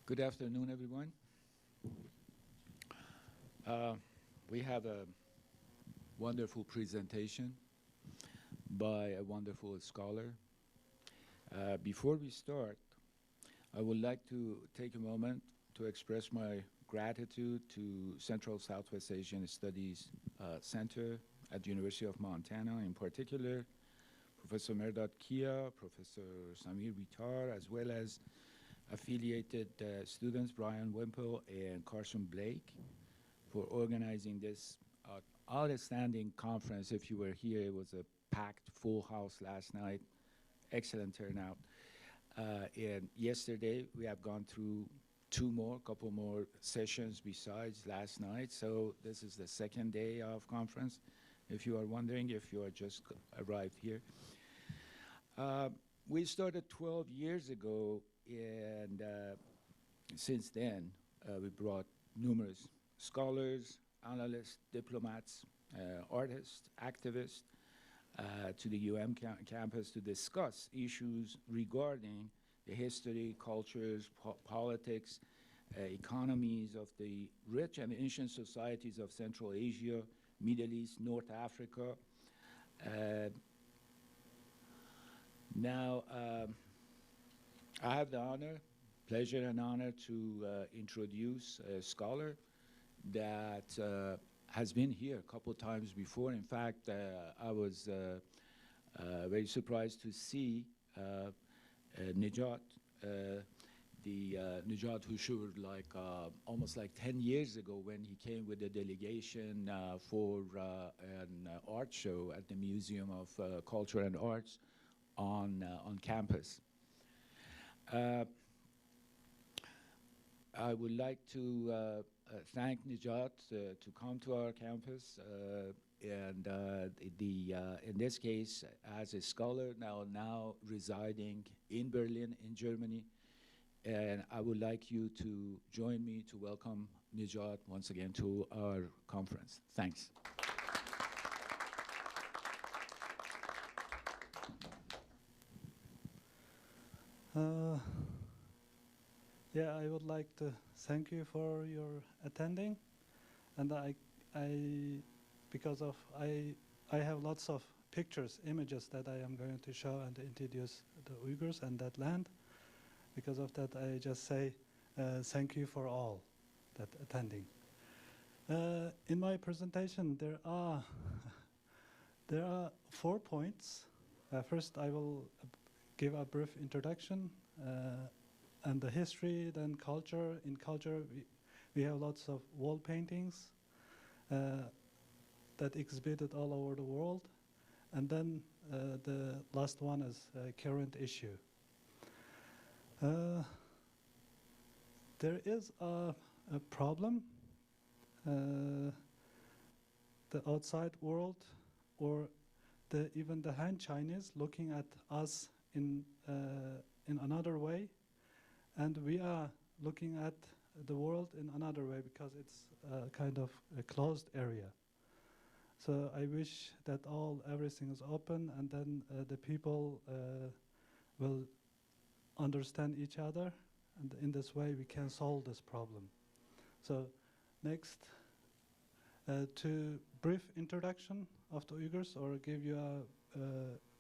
Good afternoon, everyone. We have a wonderful presentation by a wonderful scholar. Before we start, I would like to take a moment to express my gratitude to Central Southwest Asian Studies Center at the University of Montana, in particular, Professor Mehrdad Kia, Professor Samir Vitar, as well as affiliated students Brian Wimple and Carson Blake for organizing this outstanding conference. If you were here, it was a packed full house last night, excellent turnout. And yesterday we have gone through couple more sessions besides last night. So this is the second day of conference, if you are wondering, if you are just arrived here. We started 12 years ago, and since then we brought numerous scholars, analysts, diplomats, artists, activists to the campus to discuss issues regarding the history, cultures, politics, economies of the rich and ancient societies of Central Asia, Middle East, North Africa. Now, I have the pleasure and honor to introduce a scholar that has been here a couple of times before. In fact, I was very surprised to see Nejat, Nejat Hushur, like almost like 10 years ago when he came with a delegation for an art show at the Museum of Culture and Arts on campus. I would like to thank Nejat to come to our campus, and in this case, as a scholar now residing in Berlin, in Germany, and I would like you to join me to welcome Nejat once again to our conference. Thanks. Yeah, I would like to thank you for your attending, and because of I have lots of pictures, images that I am going to show and introduce the Uyghurs and that land. Because of that, I just say thank you for all that attending. In my presentation, there are 4 points. First, I will give a brief introduction and the history, then culture. In culture, we have lots of wall paintings that exhibited all over the world. And then the last one is a current issue. There is a problem. The outside world, or even the Han Chinese, looking at us in another way, and we are looking at the world in another way because it's kind of a closed area. So I wish that everything is open, and then the people will understand each other, and in this way we can solve this problem. So next, to brief introduction of the Uyghurs, or give you a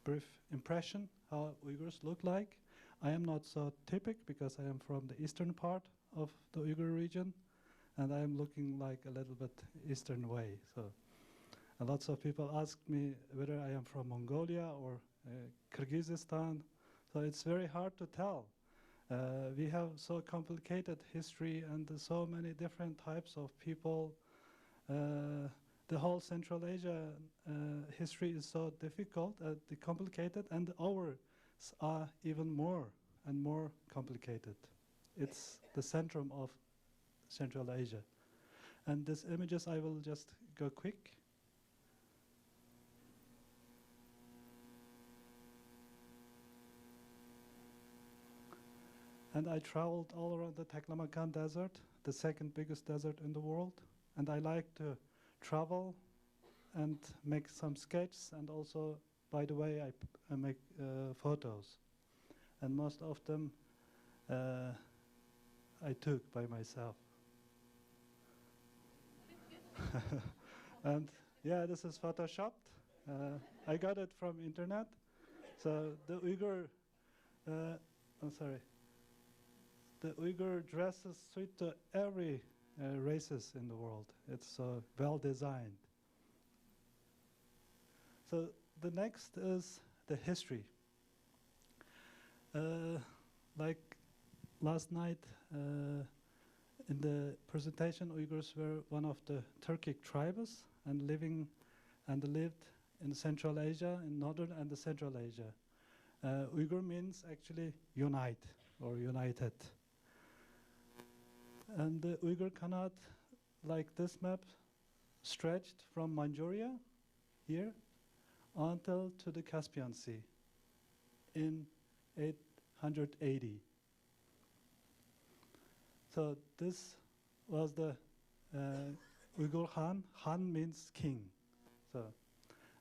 brief impression how Uyghurs look like. I am not so typical because I am from the eastern part of the Uyghur region, and I am looking like a little bit eastern way. So lots of people ask me whether I am from Mongolia or Kyrgyzstan. So it's very hard to tell. We have so complicated history and so many different types of people. The whole Central Asia history is so difficult, complicated, and ours are even more and more complicated. It's the centrum of Central Asia. And these images, I will just go quick. And I traveled all around the Taklamakan Desert, the second biggest desert in the world. And I like to travel and make some sketches, and also, by the way, I make photos. And most of them I took by myself. And yeah, this is photoshopped. I got it from internet. So the Uyghur, I'm sorry, the Uyghur dresses suit to every races in the world. It's well designed. So the next is the history. Like last night in the presentation, Uyghurs were one of the Turkic tribes and lived in Central Asia, in Northern and the Central Asia. Uyghur means actually unite or united. And the Uyghur Khanate, like this map, stretched from Manchuria here until to the Caspian Sea in 880. So this was the Uyghur Khan. Han means king. So,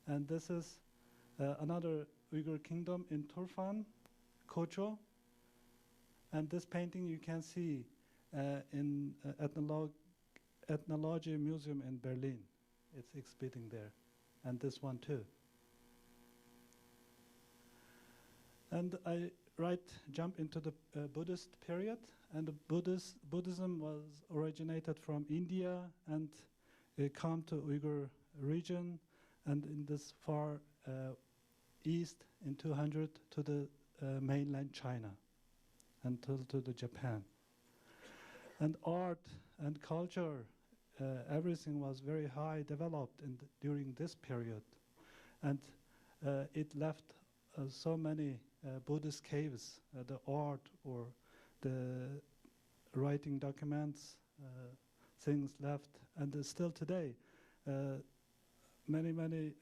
and this is another Uyghur kingdom in Turfan, Kocho. And this painting you can see in Ethnology Museum in Berlin. It's exhibiting there. And this one too. And I jump into the Buddhist period, and the Buddhism was originated from India and it come to Uyghur region, and in this far east in 200 to the mainland China, until to the Japan. And art and culture, everything was very high developed during this period, and it left so many Buddhist caves, the art or the writing documents, things left, and still today, many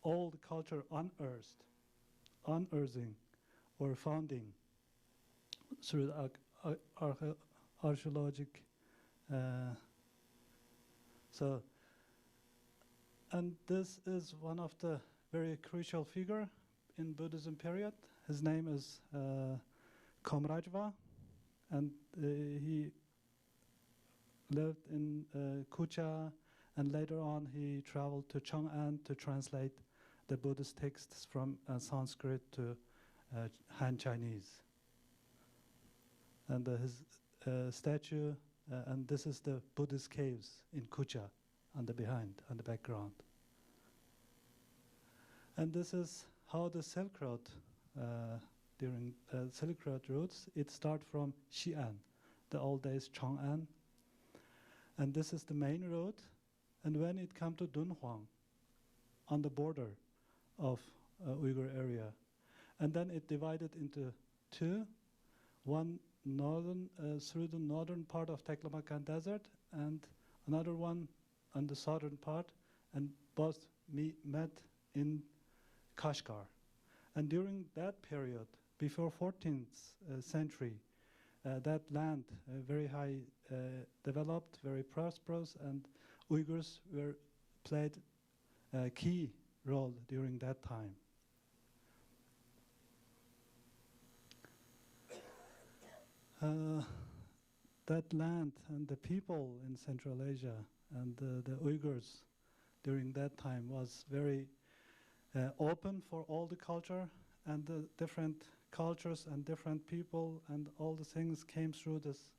old culture unearthing or founding through the archaeologic. And this is one of the very crucial figure in Buddhism period. His name is Komrajva, and he lived in Kucha, and later on he traveled to Chang'an to translate the Buddhist texts from Sanskrit to Han Chinese. And his statue, and this is the Buddhist caves in Kucha on the background. And this is how the Silk Road, during Silk Road routes, it starts from Xi'an, the old days Chang'an. And this is the main road. And when it comes to Dunhuang, on the border of Uyghur area, and then it divided into two, one northern through the northern part of Taklamakan Desert, and another one on the southern part, and both met in Kashgar. And during that period, before 14th century, that land very high developed, very prosperous, and Uyghurs played a key role during that time. That land and the people in Central Asia and the Uyghurs during that time was very open for all the culture, and the different cultures and different people and all the things came through this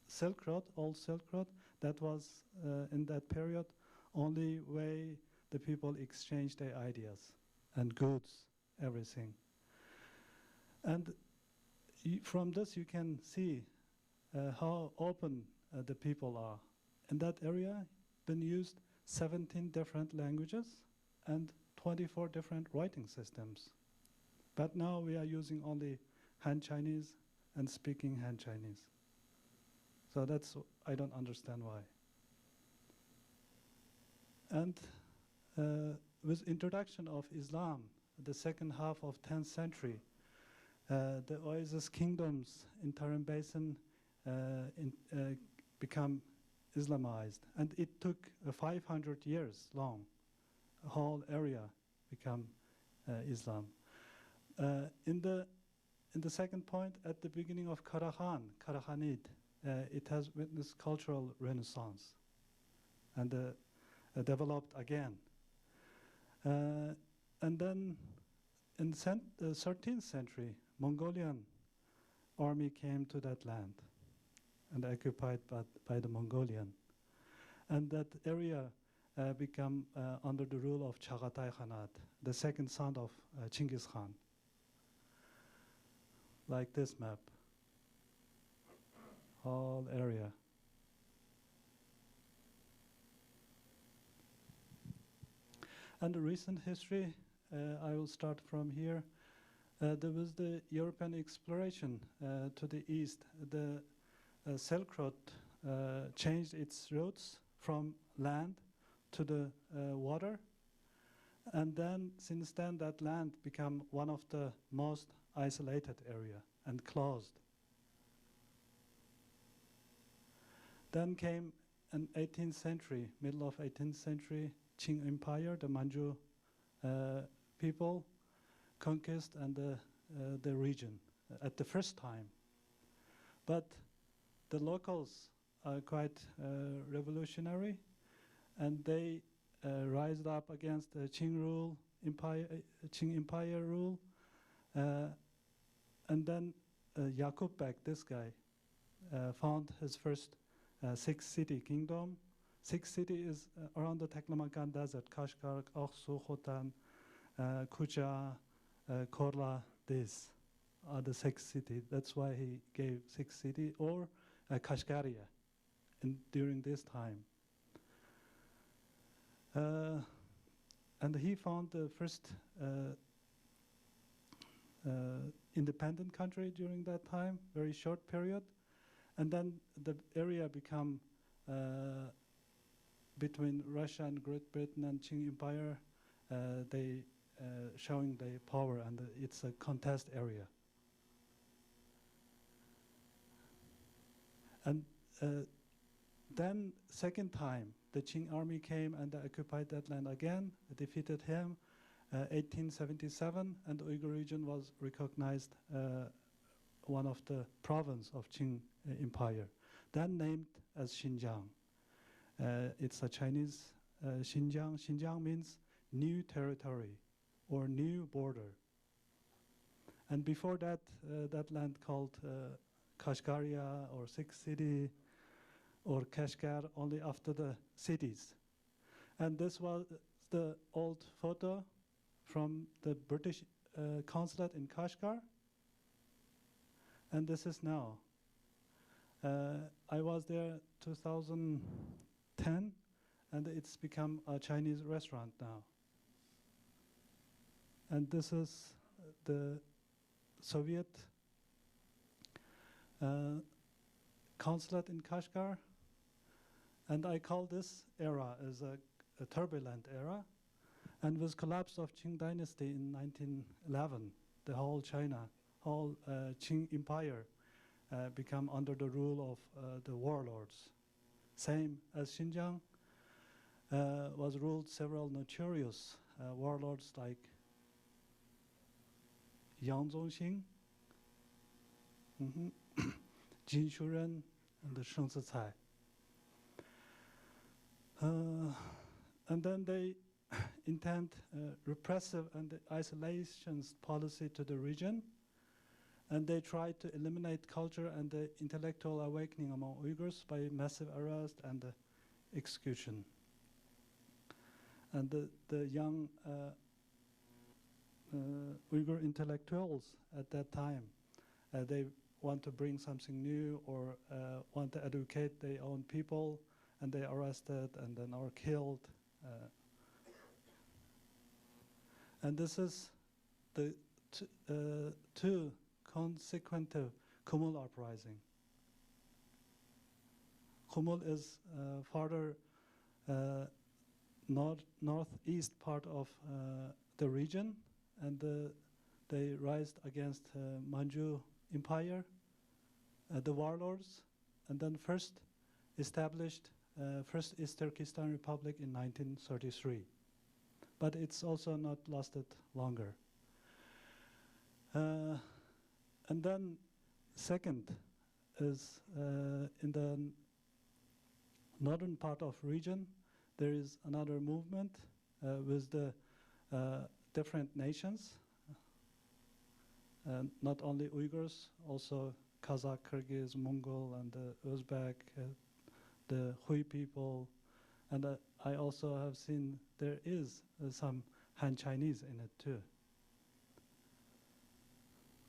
Silk Road, old Silk Road. That was in that period only way the people exchanged their ideas and goods, everything. And from this you can see how open the people are. In that area, been used 17 different languages and 24 different writing systems. But now we are using only Han Chinese and speaking Han Chinese. So that's, I don't understand why. And with introduction of Islam, the second half of 10th century, the Oasis kingdoms in Tarim Basin become Islamized. And it took 500 years long. The whole area become Islam. In in the second point, at the beginning of Karahanid, it has witnessed cultural renaissance and developed again. And then in the 13th century, Mongolian army came to that land and occupied by the Mongolian. And that area became under the rule of Chagatai Khanat, the second son of Chinggis Khan. Like this map, whole area. And the recent history, I will start from here. There was the European exploration to the east. The Silk Road changed its routes from land to the water. And then, since then, that land became one of the most isolated area and closed. Then came an 18th century, middle of 18th century, Qing Empire, the Manchu people conquest and the region at the first time. But the locals are quite revolutionary, and they rised up against the Qing rule, Qing Empire rule, and then Yakub Bek, this guy, found his first six-city kingdom. Six cities is around the Taklamakan Desert: Kashgar, Aksu, Khotan, Kucha, Korla. These are the six cities. That's why he gave six cities, or Kashgaria, during this time. And he found the first independent country during that time, very short period. And then the area became between Russia and Great Britain and Qing Empire, they showing their power, and it's a contest area. And then second time, the Qing army came and occupied that land again, defeated him, 1877, and the Uyghur region was recognized one of the province of Qing Empire, then named as Xinjiang. It's a Chinese Xinjiang. Xinjiang means new territory or new border. And before that, that land called Kashgaria or Six City or Kashgar, only after the cities. And this was the old photo from the British consulate in Kashgar. And this is now. I was there 2010, and it's become a Chinese restaurant now. And this is the Soviet consulate in Kashgar. And I call this era as a turbulent era. And with collapse of Qing dynasty in 1911, the whole China, whole Qing Empire become under the rule of the warlords. Same as Xinjiang was ruled several notorious warlords like Yang Zongxing, Jin Shuren, and Sheng Zicai. And then they intend repressive and isolationist policy to the region, and they try to eliminate culture and the intellectual awakening among Uyghurs by massive arrest and execution. And the young Uyghur intellectuals at that time, they want to bring something new or want to educate their own people, and they are arrested and then are killed. And this is the two consecutive Kumul uprising. Kumul is farther northeast part of the region, and they rise against Manchu Empire, the warlords, and then first established First East Turkestan Republic in 1933. But it's also not lasted longer. And then second is in the northern part of region, there is another movement with the different nations, not only Uyghurs, also Kazakh, Kyrgyz, Mongol, and the Uzbek, the Hui people, and I also have seen there is some Han Chinese in it too.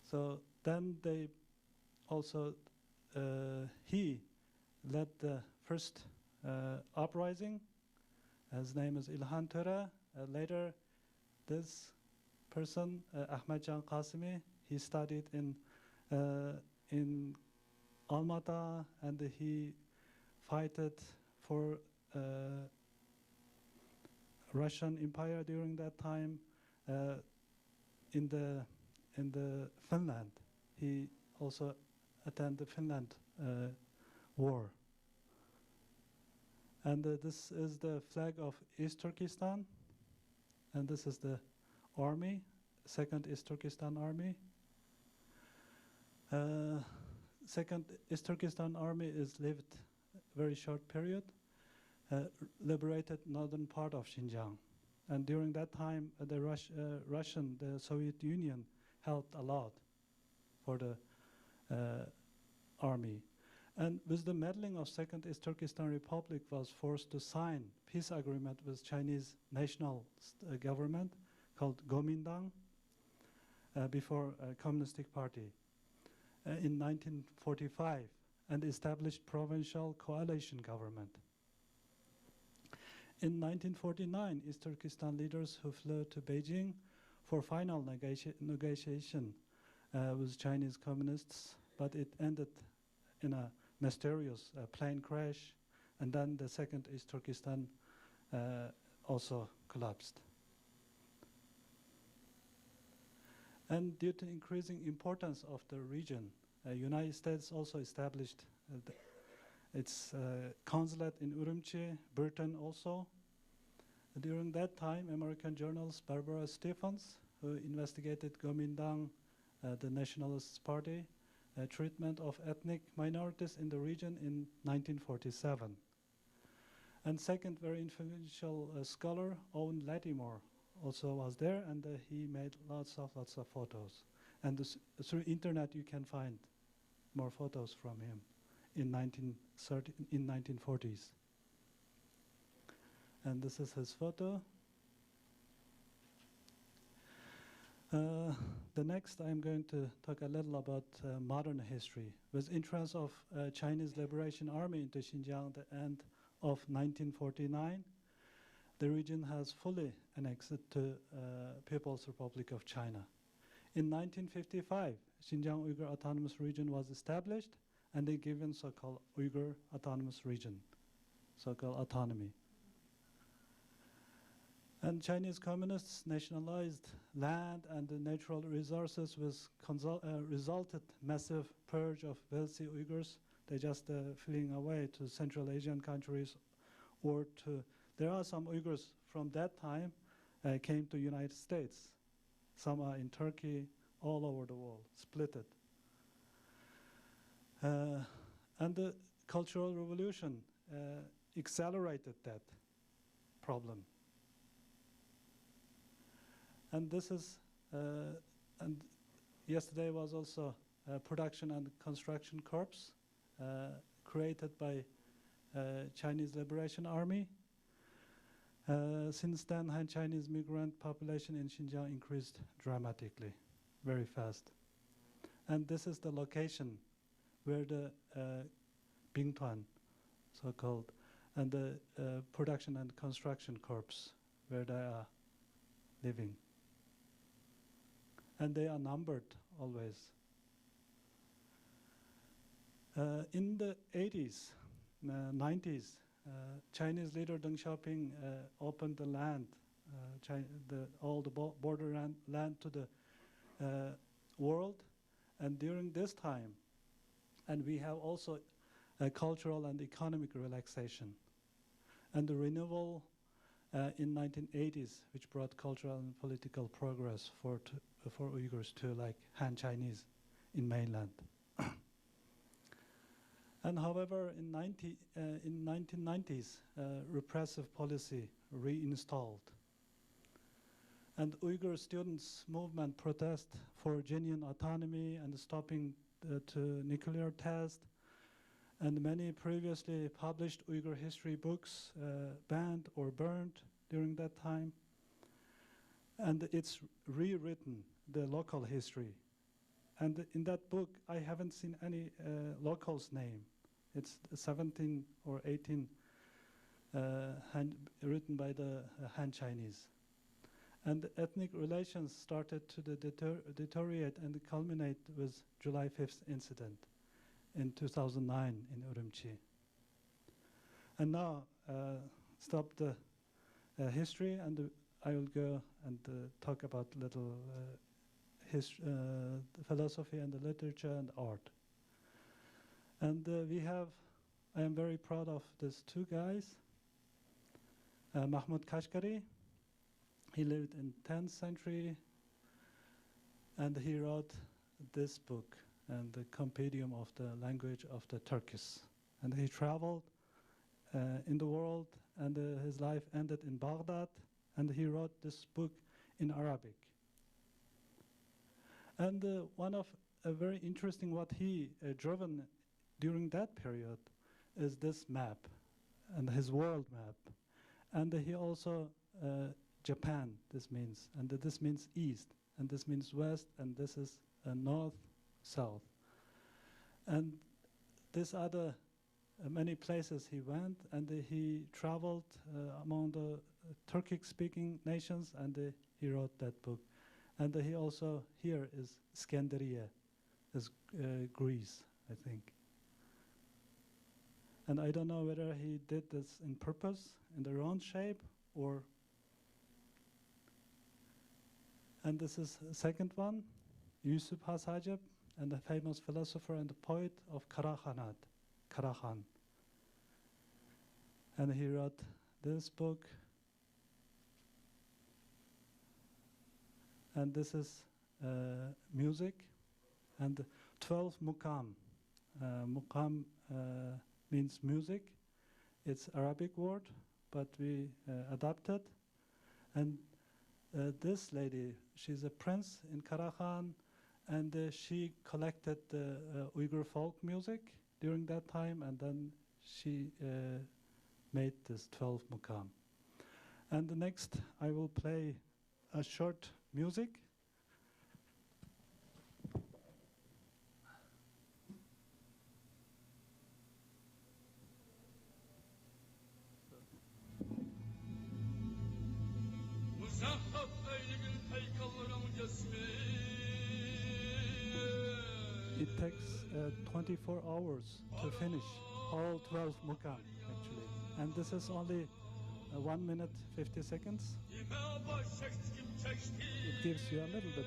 So then they also, he led the first uprising. His name is Ilhan Töre. Later, this person, Ahmadjan Qasimi, he studied in Almaty, and he fighted for Russian Empire during that time. In the Finland, he also attended the Finland war. And this is the flag of East Turkestan, and this is the army, Second East Turkestan Army. Second East Turkestan Army is lived very short period, liberated northern part of Xinjiang. And during that time, the Soviet Union helped a lot for the army. And with the meddling of Second East Turkestan Republic was forced to sign peace agreement with Chinese national government called Kuomintang before Communistic Party in 1945, and established provincial coalition government. In 1949, East Turkestan leaders who flew to Beijing for final negotiation with Chinese communists, but it ended in a mysterious plane crash, and then the Second East Turkestan also collapsed. And due to increasing importance of the region, United States also established its consulate in Urumqi, Britain also. During that time, American journalist Barbara Stephens, who investigated Kuomintang, the Nationalist Party, treatment of ethnic minorities in the region in 1947. And second very influential scholar, Owen Lattimore, also was there, and he made lots of photos. And through internet you can find more photos from him in 1940s. And this is his photo. The next I'm going to talk a little about modern history. With entrance of Chinese Liberation Army into Xinjiang at the end of 1949, the region has fully annexed to People's Republic of China. In 1955, Xinjiang Uyghur Autonomous Region was established, and they given so-called Uyghur Autonomous Region, so-called autonomy. And Chinese communists nationalized land and the natural resources, with resulted massive purge of wealthy Uyghurs. They just fleeing away to Central Asian countries, or to, there are some Uyghurs from that time came to United States. Some are in Turkey, all over the world, splitted. And the Cultural Revolution accelerated that problem. And this is, and yesterday was also a Production and Construction Corps created by Chinese Liberation Army. Since then, Han Chinese migrant population in Xinjiang increased dramatically, very fast. And this is the location where the Bingtuan, so-called, and the Production and Construction Corps, where they are living. And they are numbered always. In the 80s, 90s, Chinese leader Deng Xiaoping opened the land, all the border land to the world. And during this time, and we have also a cultural and economic relaxation. And the renewal in 1980s, which brought cultural and political progress for Uyghurs too, like Han Chinese in mainland. And however, in 1990s, repressive policy reinstalled. And Uyghur students' movement protest for genuine autonomy and stopping to nuclear test. And many previously published Uyghur history books banned or burned during that time. And it's rewritten the local history. And in that book, I haven't seen any local's name. It's 17 or 18 written by the Han Chinese. And ethnic relations started to deteriorate and culminate with July 5th incident in 2009 in Urumqi. And now, stop the history, and I will go and talk about little the philosophy and the literature and art. And I am very proud of these two guys. Mahmud Kashgari, he lived in 10th century, and he wrote this book and the compendium of the language of the Turkish. And he traveled in the world, and his life ended in Baghdad, and he wrote this book in Arabic. And one of a very interesting what he driven during that period is this map, and his world map. And he also, Japan, this means, and this means east, and this means west, and this is north, south. And these are the many places he went, and he traveled among the Turkic-speaking nations, and he wrote that book. And he also, here is Skanderia, is Greece, I think. And I don't know whether he did this in purpose, in the round shape, or... And this is the second one, Yusuf Has Hacep, and the famous philosopher and poet of Karahan. And he wrote this book. And this is music, and 12 Muqam. Muqam means music. It's Arabic word, but we adapted. And this lady, she's a prince in Karahan, and she collected Uyghur folk music during that time, and then she made this 12 Muqam. And the next, I will play a short music. It takes 24 hours to finish all 12 Muqam, actually. And this is only 1 minute 50 seconds. It gives you a little bit.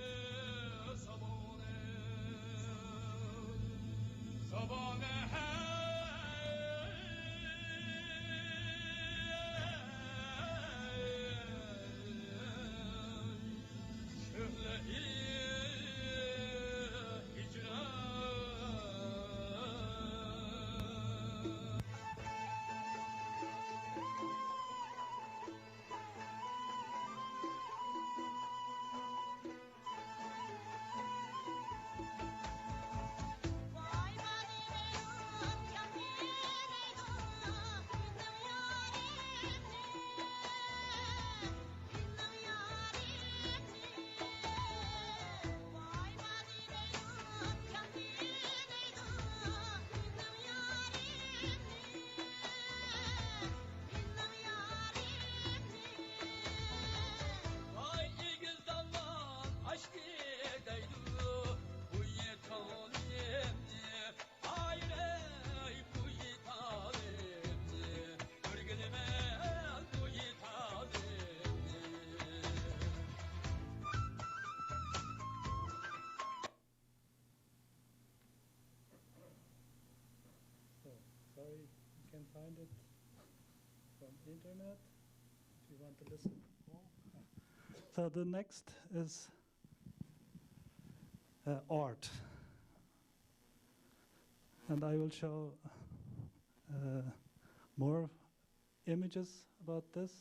Sorry, you can find it from the internet if you want to listen. So the next is art. And I will show more images about this.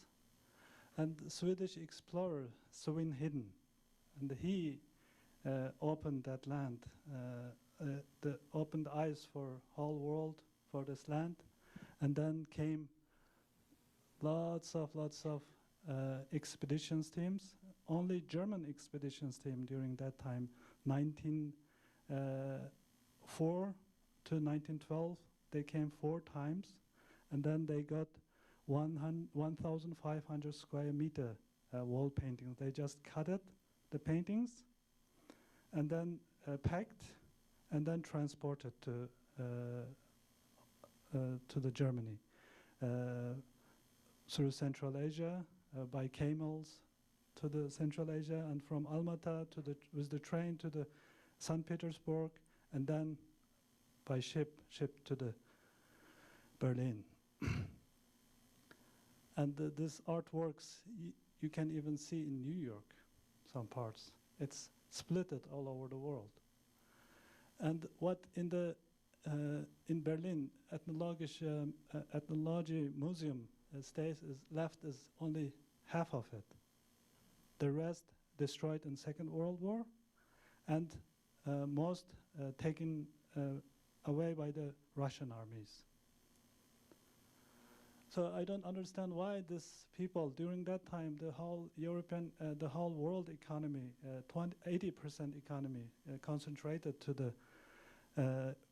And the Swedish explorer Sven Hidden, and he opened that land, opened eyes for whole world for this land, and then came lots of expeditions teams. Only German expeditions team during that time, 1904 to 1912, they came 4 times, and then they got 1,500 square meter wall paintings. They just cut it, the paintings, and then packed, and then transported to the Germany through Central Asia by camels to the Central Asia, and from Almaty to with the train to the St. Petersburg, and then by ship to the Berlin. And this artworks you can even see in New York, some parts. It's splitted all over the world. And what in Berlin, Ethnology Museum stays is left is only half of it. The rest destroyed in Second World War, and most taken away by the Russian armies. So I don't understand why these people during that time, the whole the whole world economy, 80% economy concentrated to the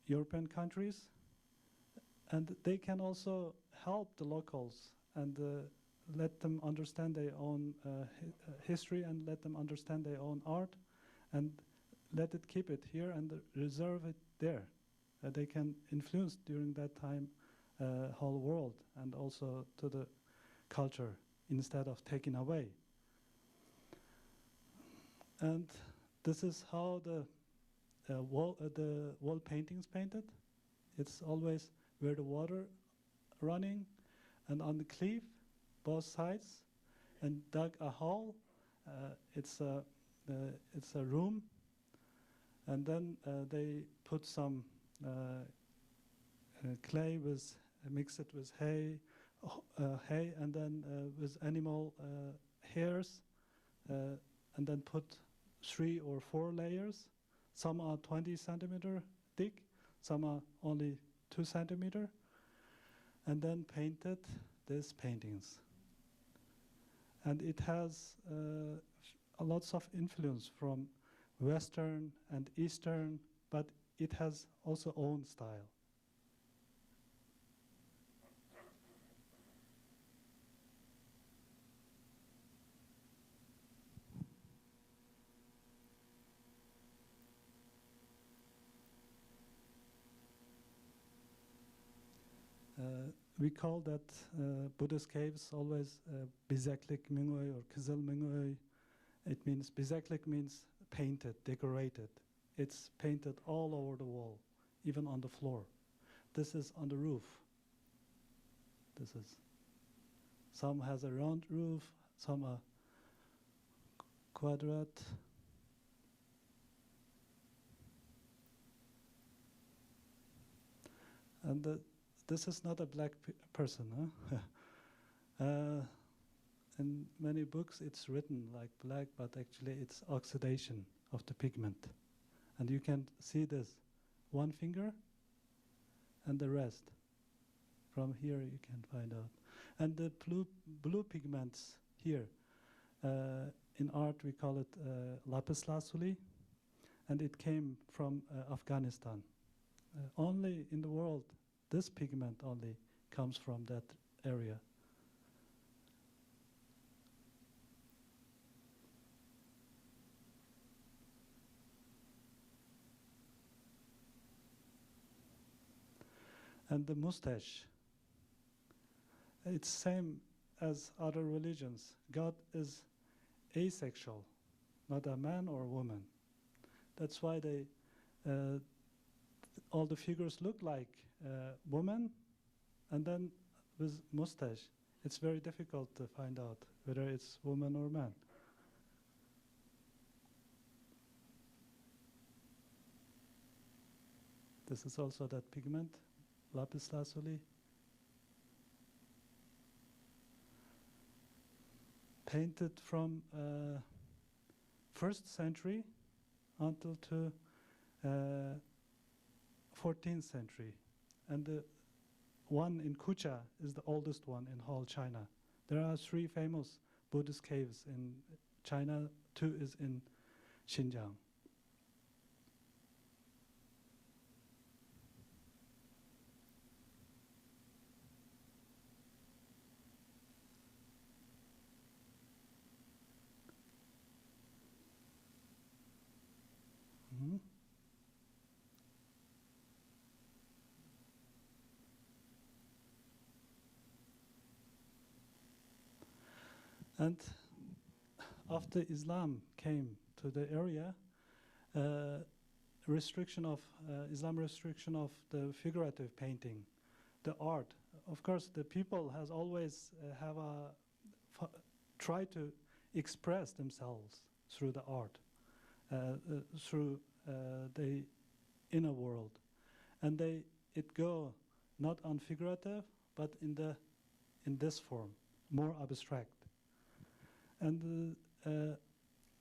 European countries, and they can also help the locals and let them understand their own history, and let them understand their own art, and let it keep it here and reserve it there. They can influence during that time whole world and also to the culture instead of taking away. And this is how the wall paintings painted. It's always where the water running, and on the cliff, both sides, and dug a hole. It's a room, and then they put some clay with mix it with hay, and then with animal hairs, and then put 3 or 4 layers. Some are 20 centimeter thick, some are only 2 centimeter, and then painted these paintings. And it has lots of influence from Western and Eastern, but it has also own style. We call that Buddhist caves always Bizeklik Mingoy or Kizil Mingoy. It means, Bizeklik means painted, decorated. It's painted all over the wall, even on the floor. This is on the roof. This is, some has a round roof, some are quadrate. And this is not a black person, huh? In many books it's written like black, but actually it's oxidation of the pigment. And you can see this, 1 finger and the rest. From here you can find out. And the blue pigments here, in art we call it lapis lazuli, and it came from Afghanistan. Only in the world, this pigment only comes from that area. And the mustache, it's same as other religions. God is asexual, not a man or a woman. That's why they all the figures look like women, and then with mustache, it's very difficult to find out whether it's woman or man. This is also that pigment, lapis lazuli. Painted from 1st century until to 14th century. And the one in Kucha is the oldest one in whole China. There are 3 famous Buddhist caves in China, 2 is in Xinjiang. Mhm. And after Islam came to the area, restriction of Islam restriction of the figurative painting, the art. Of course, the people has always have a try to express themselves through the art, through the inner world, and it go not on figurative, but in this form, more abstract. And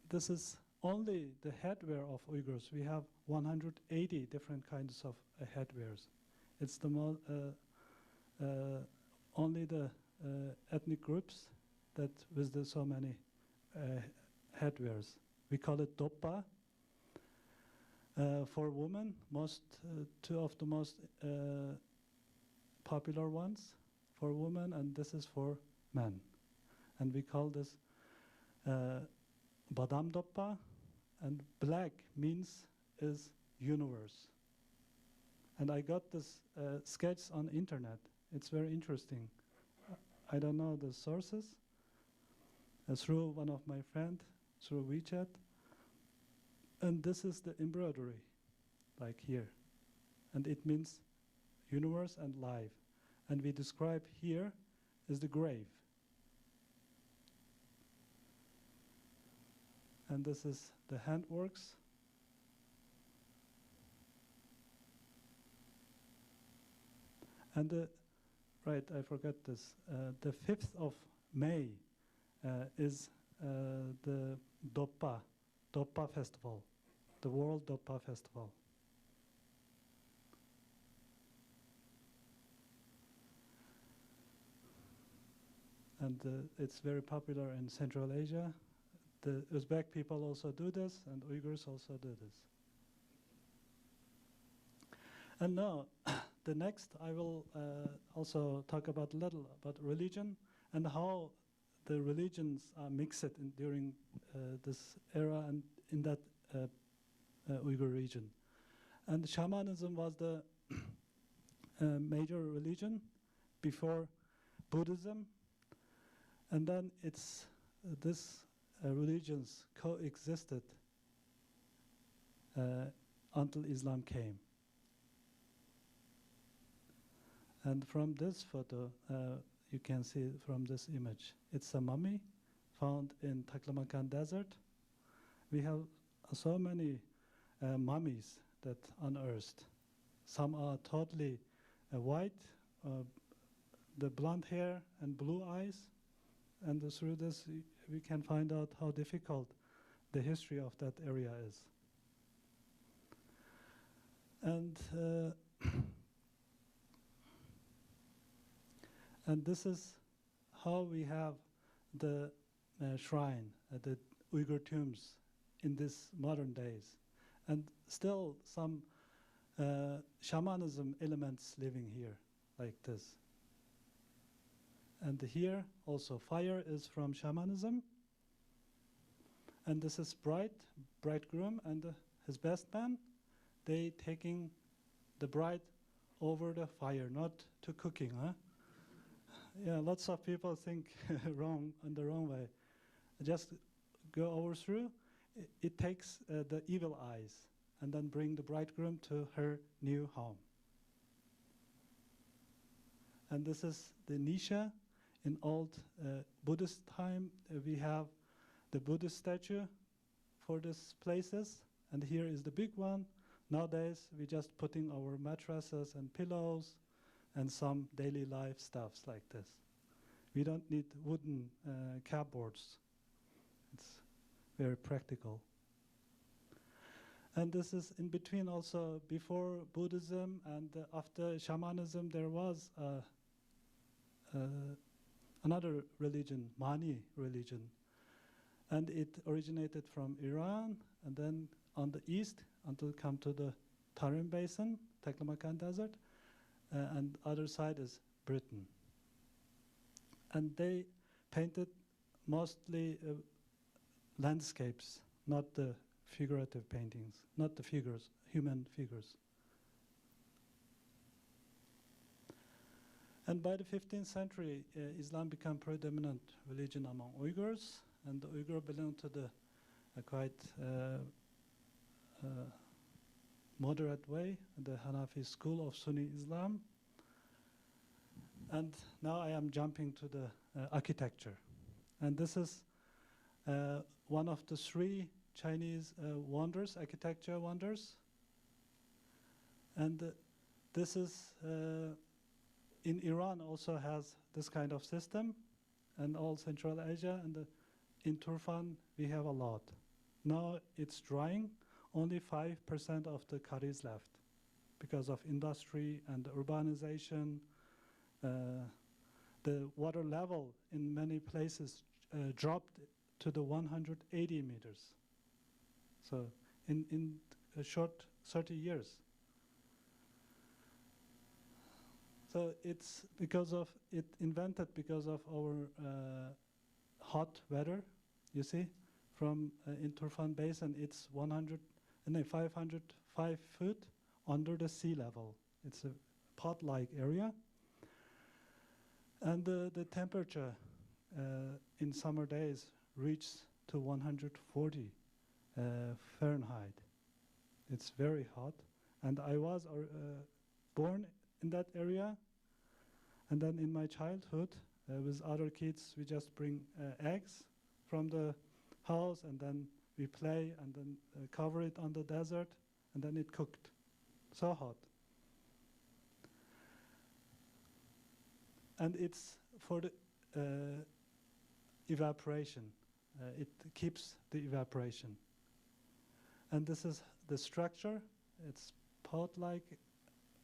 this is only the headwear of Uyghurs. We have 180 different kinds of headwears. It's the only the ethnic groups that with so many headwears. We call it doppa. For women, two of the most popular ones for women, and this is for men. And we call this badam doppa, and black is universe. And I got this sketch on internet. It's very interesting. I don't know the sources. Through one of my friends, through WeChat. And this is the embroidery, like here. And it means universe and life. And we describe here is the grave. And this is the handworks. And right, I forgot this. The 5th of May is the Doppa Festival, the World Doppa Festival. And it's very popular in Central Asia. The Uzbek people also do this, and Uyghurs also do this. And now, the next, I will also talk about a little about religion and how the religions are mixed during this era and in that Uyghur region. And shamanism was the major religion before Buddhism, and then this religions coexisted until Islam came. And from this photo, you can see from this image, it's a mummy found in Taklamakan Desert. We have so many mummies that unearthed. Some are totally white, the blonde hair and blue eyes. And through this, we can find out how difficult the history of that area is. And and this is how we have the shrine, the Uyghur tombs in these modern days. And still some shamanism elements living here, like this. And here also fire is from shamanism. And this is bridegroom and his best man. They taking the bride over the fire, not to cooking, huh? Yeah, lots of people think wrong, in the wrong way. Just go over through. It takes the evil eyes and then bring the bridegroom to her new home. And this is the Nisha. In old Buddhist time, we have the Buddhist statue for these places. And here is the big one, Nowadays, we just putting our mattresses and pillows and some daily life stuffs like this. We don't need wooden cupboards. It's very practical. And this is in between also. Before Buddhism and after shamanism, there was another religion, Mani religion. And it originated from Iran, and then on the east until come to the Tarim Basin, Taklamakan Desert, and other side is Britain. And they painted mostly landscapes, not the figurative paintings, not the figures, human figures. And by the 15th century, Islam became predominant religion among Uyghurs, and the Uyghur belonged to the quite moderate way, the Hanafi school of Sunni Islam. And now I am jumping to the architecture. And this is one of the three Chinese wonders, architecture wonders. And this is, in Iran also has this kind of system, and all Central Asia, and in Turfan we have a lot. Now it's drying, only 5% of the cut is left because of industry and urbanization. The water level in many places dropped to the 180 meters. So in a short 30 years. So it's because of invented because of our hot weather. You see, from in Turfan Basin, it's 505 feet under the sea level. It's a pot-like area. And the temperature in summer days reaches to 140 Fahrenheit. It's very hot. And I was born in that area. And then in my childhood, with other kids, we just bring eggs from the house, and then we play, and then cover it on the desert, and then it cooked. So hot. And it's for the evaporation. It keeps the evaporation. And this is the structure. It's pot-like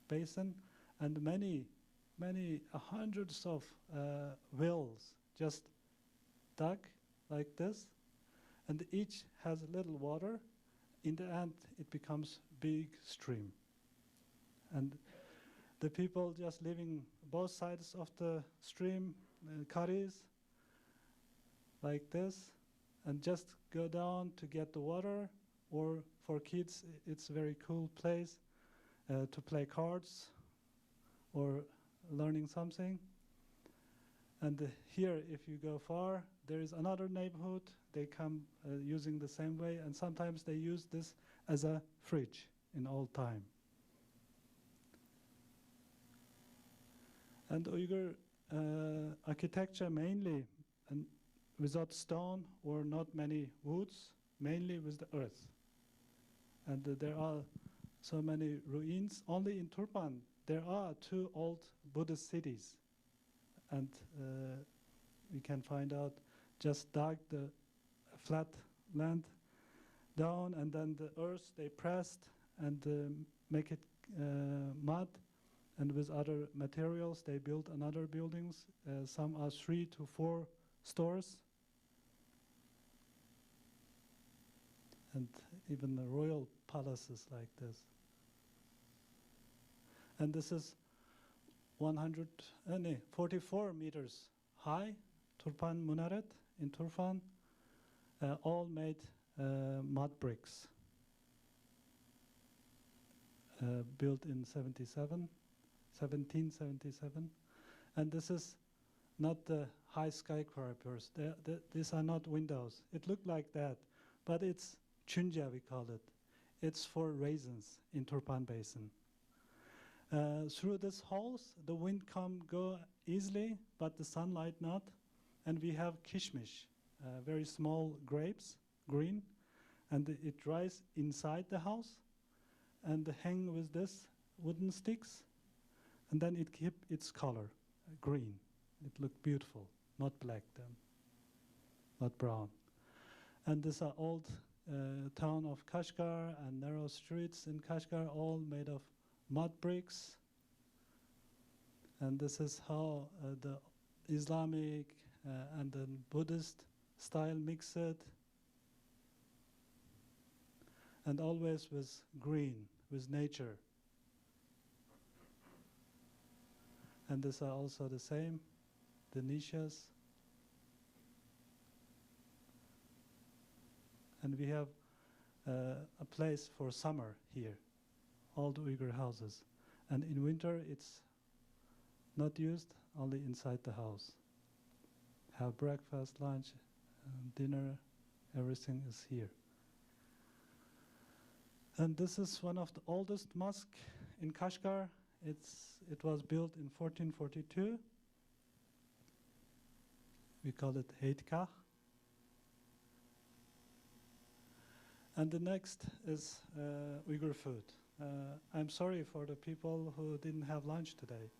basin, and many hundreds of wells just dug like this, and each has a little water. In the end, it becomes big stream. And the people just living both sides of the stream, Karis, like this, and just go down to get the water. Or for kids, it's a very cool place to play cards or learning something. And here, if you go far, there is another neighborhood. They come using the same way, and sometimes they use this as a fridge in old time. And Uyghur architecture mainly, and without stone or not many woods, mainly with the earth. And there are so many ruins. Only in Turpan, there are 2 old Buddhist cities. And we can find out, just dug the flat land down, and then the earth they pressed and make it mud. And with other materials, they built another buildings. Some are 3 to 4 stores. And even the royal palaces like this. And this is 144 meters high, Turpan Minaret in Turfan, all made mud bricks. Built in 1777. And this is not the high skyscrapers. These are not windows. It looked like that, but it's chunja, we call it. It's for raisins in Turpan Basin. Through these holes, the wind go easily, but the sunlight not. And we have kishmish, very small grapes, green, and it dries inside the house. and hang with this wooden sticks, and then it keep its color, green. It looked beautiful, not black then, not brown. And this are old town of Kashgar and narrow streets in Kashgar, all made of mud bricks. And this is how the Islamic and the Buddhist style mix it. And always with green, with nature. And these are also the same, the niches. And we have a place for summer here, all the Uyghur houses. And in winter, it's not used, only inside the house. Have breakfast, lunch, dinner, everything is here. And this is one of the oldest mosques in Kashgar. It was built in 1442. We call it Heitkah. And the next is Uyghur food. I'm sorry for the people who didn't have lunch today.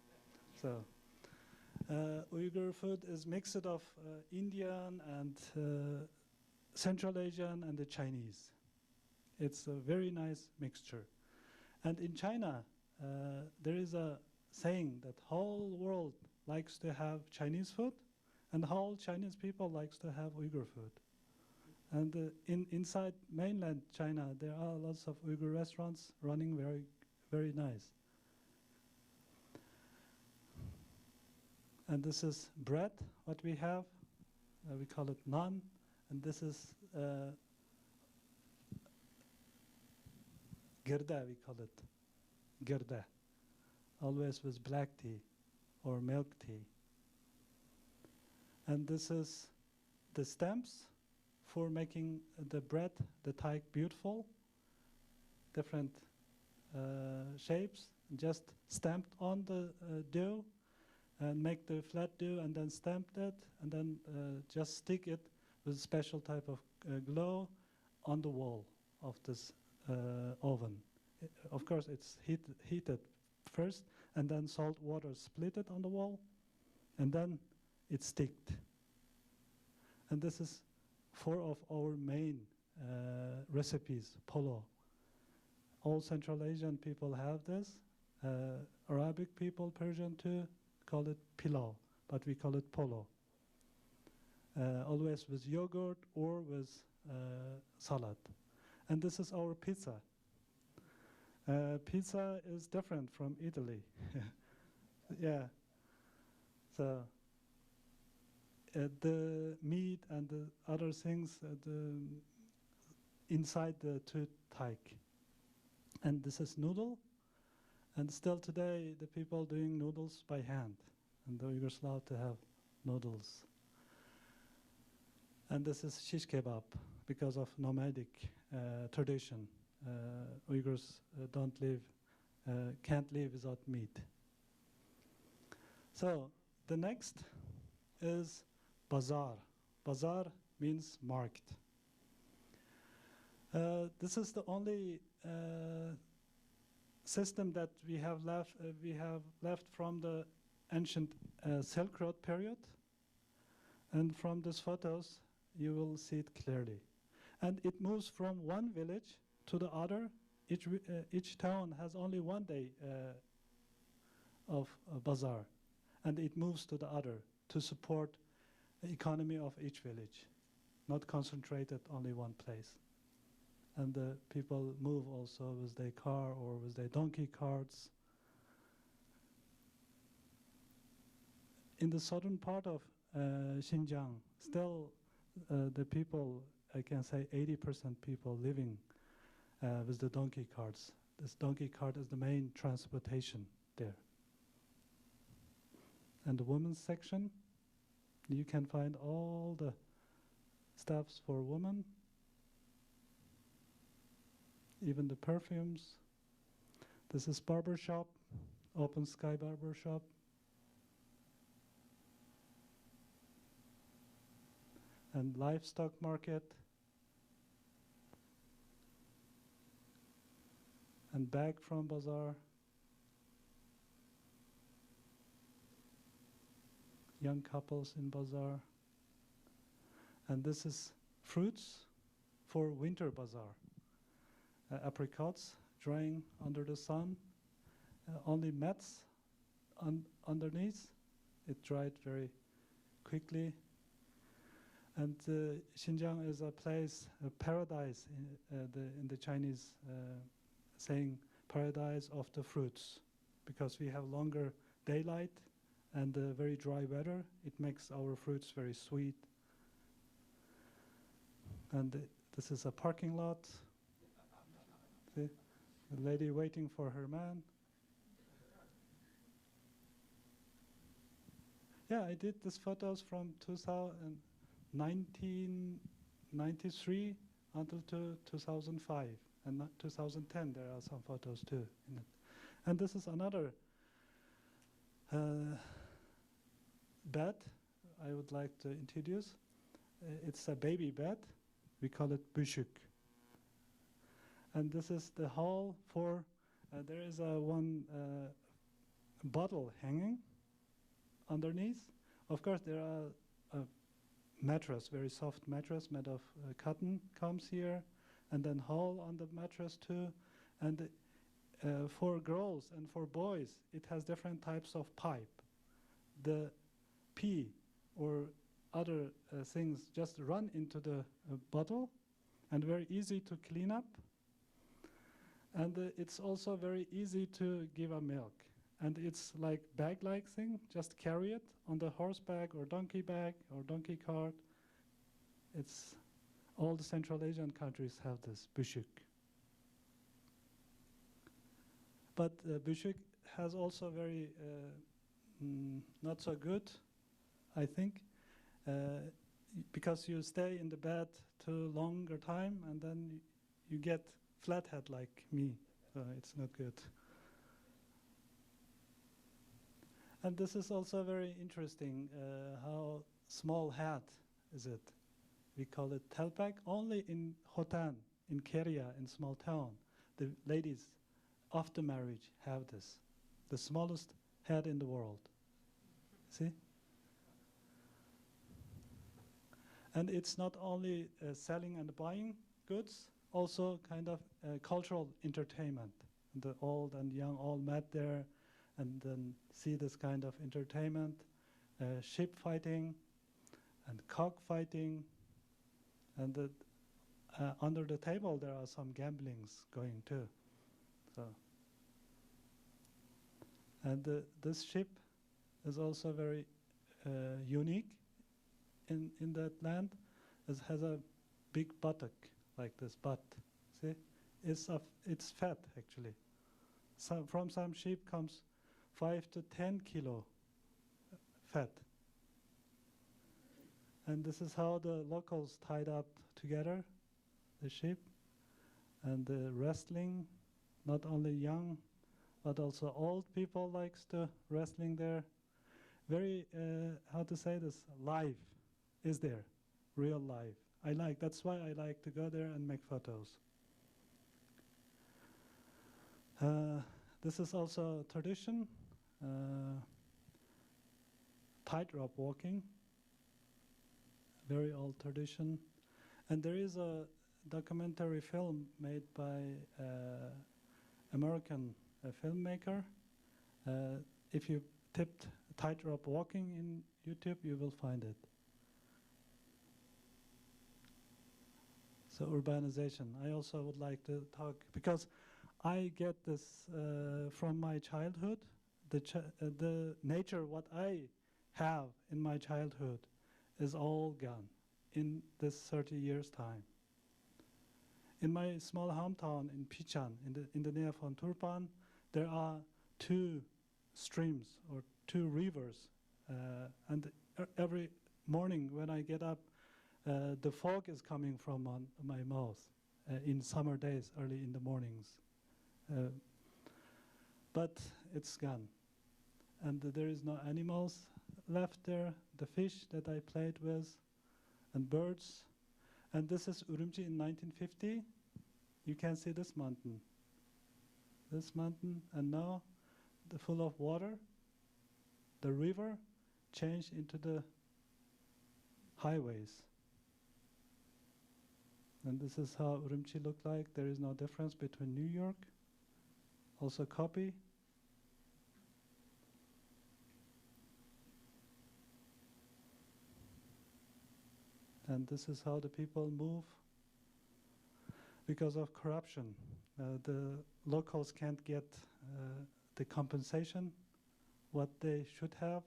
So, Uyghur food is mixed of Indian and Central Asian and the Chinese. It's a very nice mixture. And in China, there is a saying that whole world likes to have Chinese food, and whole Chinese people likes to have Uyghur food. And inside mainland China, there are lots of Uyghur restaurants running very, very nice. And this is bread, what we have. We call it naan. And this is girda, we call it. Girda. Always with black tea or milk tea. And this is the stamps for making the bread, the teig beautiful. Different shapes, just stamped on the dough and make the flat dough and then stamped it and then just stick it with a special type of glue on the wall of this oven. Of course, it's heated first, and then salt water split it on the wall, and then it's sticked. And this is 4 of our main recipes, polo. All Central Asian people have this. Arabic people, Persian too, call it pilau, but we call it polo. Always with yogurt or with salad. And this is our pizza. Pizza is different from Italy. Yeah. So the meat and the other things inside the teig. And this is noodle. And still today, the people doing noodles by hand. And the Uyghurs love to have noodles. And this is shish kebab because of nomadic tradition. Uyghurs can't live without meat. So the next is bazaar. Bazaar means market. This is the only system that we have left from the ancient Silk Road period. And from these photos, you will see it clearly. And it moves from one village to the other. Each town has only one day of bazaar, and it moves to the other to support the economy of each village, not concentrated only one place. And the people move also with their car or with their donkey carts. In the southern part of Xinjiang, still the people, I can say 80% people living with the donkey carts. This donkey cart is the main transportation there. And the women's section, you can find all the stuffs for women, even the perfumes. This is barber shop, open sky barber shop. And livestock market. and back from bazaar. Young couples in bazaar. And this is fruits for winter bazaar. Apricots drying under the sun. Only mats underneath. It dried very quickly. And Xinjiang is a place, a paradise in the Chinese saying paradise of the fruits, because we have longer daylight and very dry weather. It makes our fruits very sweet. And this is a parking lot. See, the lady waiting for her man. Yeah, I did these photos from 1993 until 2005. And 2010, there are some photos too in it. And this is another bat I would like to introduce. It's a baby bat. We call it Büschük. And this is the hall for, there is one bottle hanging underneath. Of course, there are a mattress, very soft mattress made of cotton comes here, and then hole on the mattress too. And for girls and for boys, it has different types of pipe. The pee or other things just run into the bottle, and very easy to clean up. And it's also very easy to give a milk. And it's like bag-like thing, just carry it on the horseback or donkey bag or donkey cart. It's all the Central Asian countries have this Büschük. But Büschük has also very not so good, I think, because you stay in the bed too longer time and then you get flathead like me, so it's not good. And this is also very interesting, how small hat is it. We call it telpak. Only in Hotan, in Keria, in small town, the ladies after marriage have this. The smallest hat in the world. See? And it's not only selling and buying goods, also kind of cultural entertainment. The old and young all met there and then see this kind of entertainment, ship fighting and cockfighting. And under the table there are some gamblings going too. So, and this ship is also very unique in that land. It has a big buttock, like this butt. See, it's fat actually. From some sheep comes 5 to 10 kilo fat. And this is how the locals tied up together the sheep. And the wrestling, not only young, but also old people likes to wrestling there. Very, how to say this, live is there, real life. That's why I like to go there and make photos. This is also a tradition, tightrope walking, very old tradition. And there is a documentary film made by American filmmaker. If you typed tightrope walking in YouTube, you will find it. So urbanization, I also would like to talk, because I get this from my childhood, the nature what I have in my childhood is all gone in this 30 years time. In my small hometown in Pichan, in the near von Turpan, there are 2 streams or 2 rivers, and every morning when I get up, the fog is coming from my mouth in summer days, early in the mornings. But it's gone. And there is no animals left there, the fish that I played with, and birds. And this is Urumqi in 1950. You can see this mountain. this mountain, and now the full of water, the river changed into the highways. And this is how Urumqi looked like. There is no difference between New York. Also copy. And this is how the people move because of corruption. The locals can't get the compensation what they should have.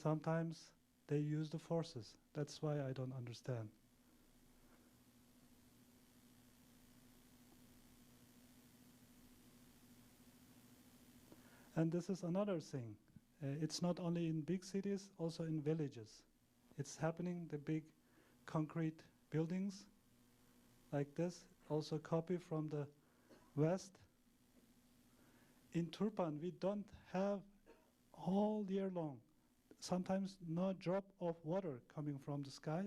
Sometimes they use the forces. That's why I don't understand. And this is another thing. It's not only in big cities, also in villages. It's happening, the big concrete buildings like this, also copy from the west. In Turpan, we don't have all year long, sometimes no drop of water coming from the sky,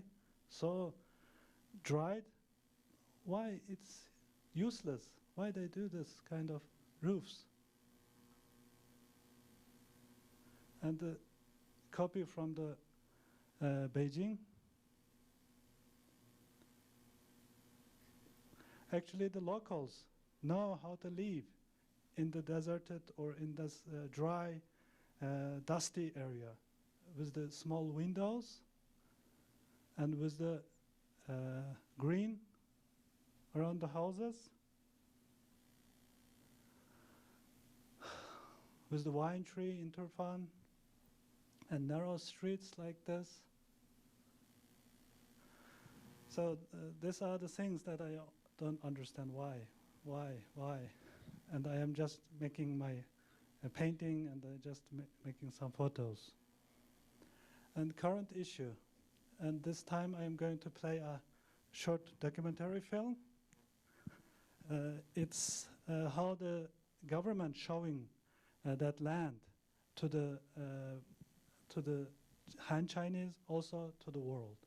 so dried. Why? It's useless. Why they do this kind of roofs? And the copy from the Beijing. Actually, the locals know how to live in the deserted or in this dry, dusty area with the small windows and with the green around the houses, with the wine tree in Turfan, and narrow streets like this. So these are the things that I don't understand why, and I am just making my painting and just making some photos. And current issue, and this time I am going to play a short documentary film. It's how the government showing that land to the Han Chinese, also to the world.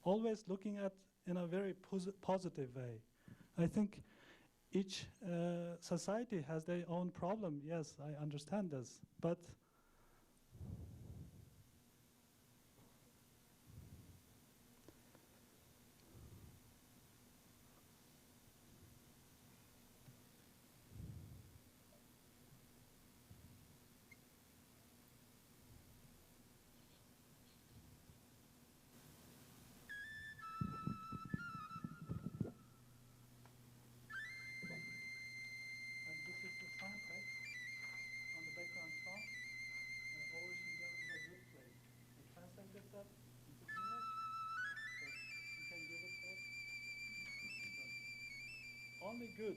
Always looking at in a very positive way. I think each society has their own problem. Yes, I understand this, but only good.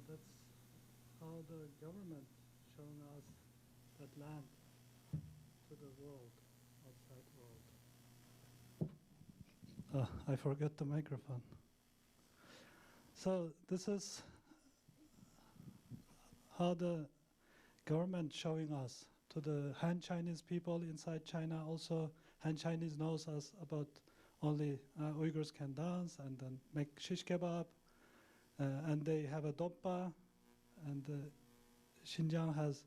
that's how the government showing us that land to the world, outside world. I forgot the microphone. So this is how the government showing us to the Han Chinese people inside China. Also, Han Chinese knows us about only Uyghurs can dance and then make shish kebab, and they have a doppa, and Xinjiang has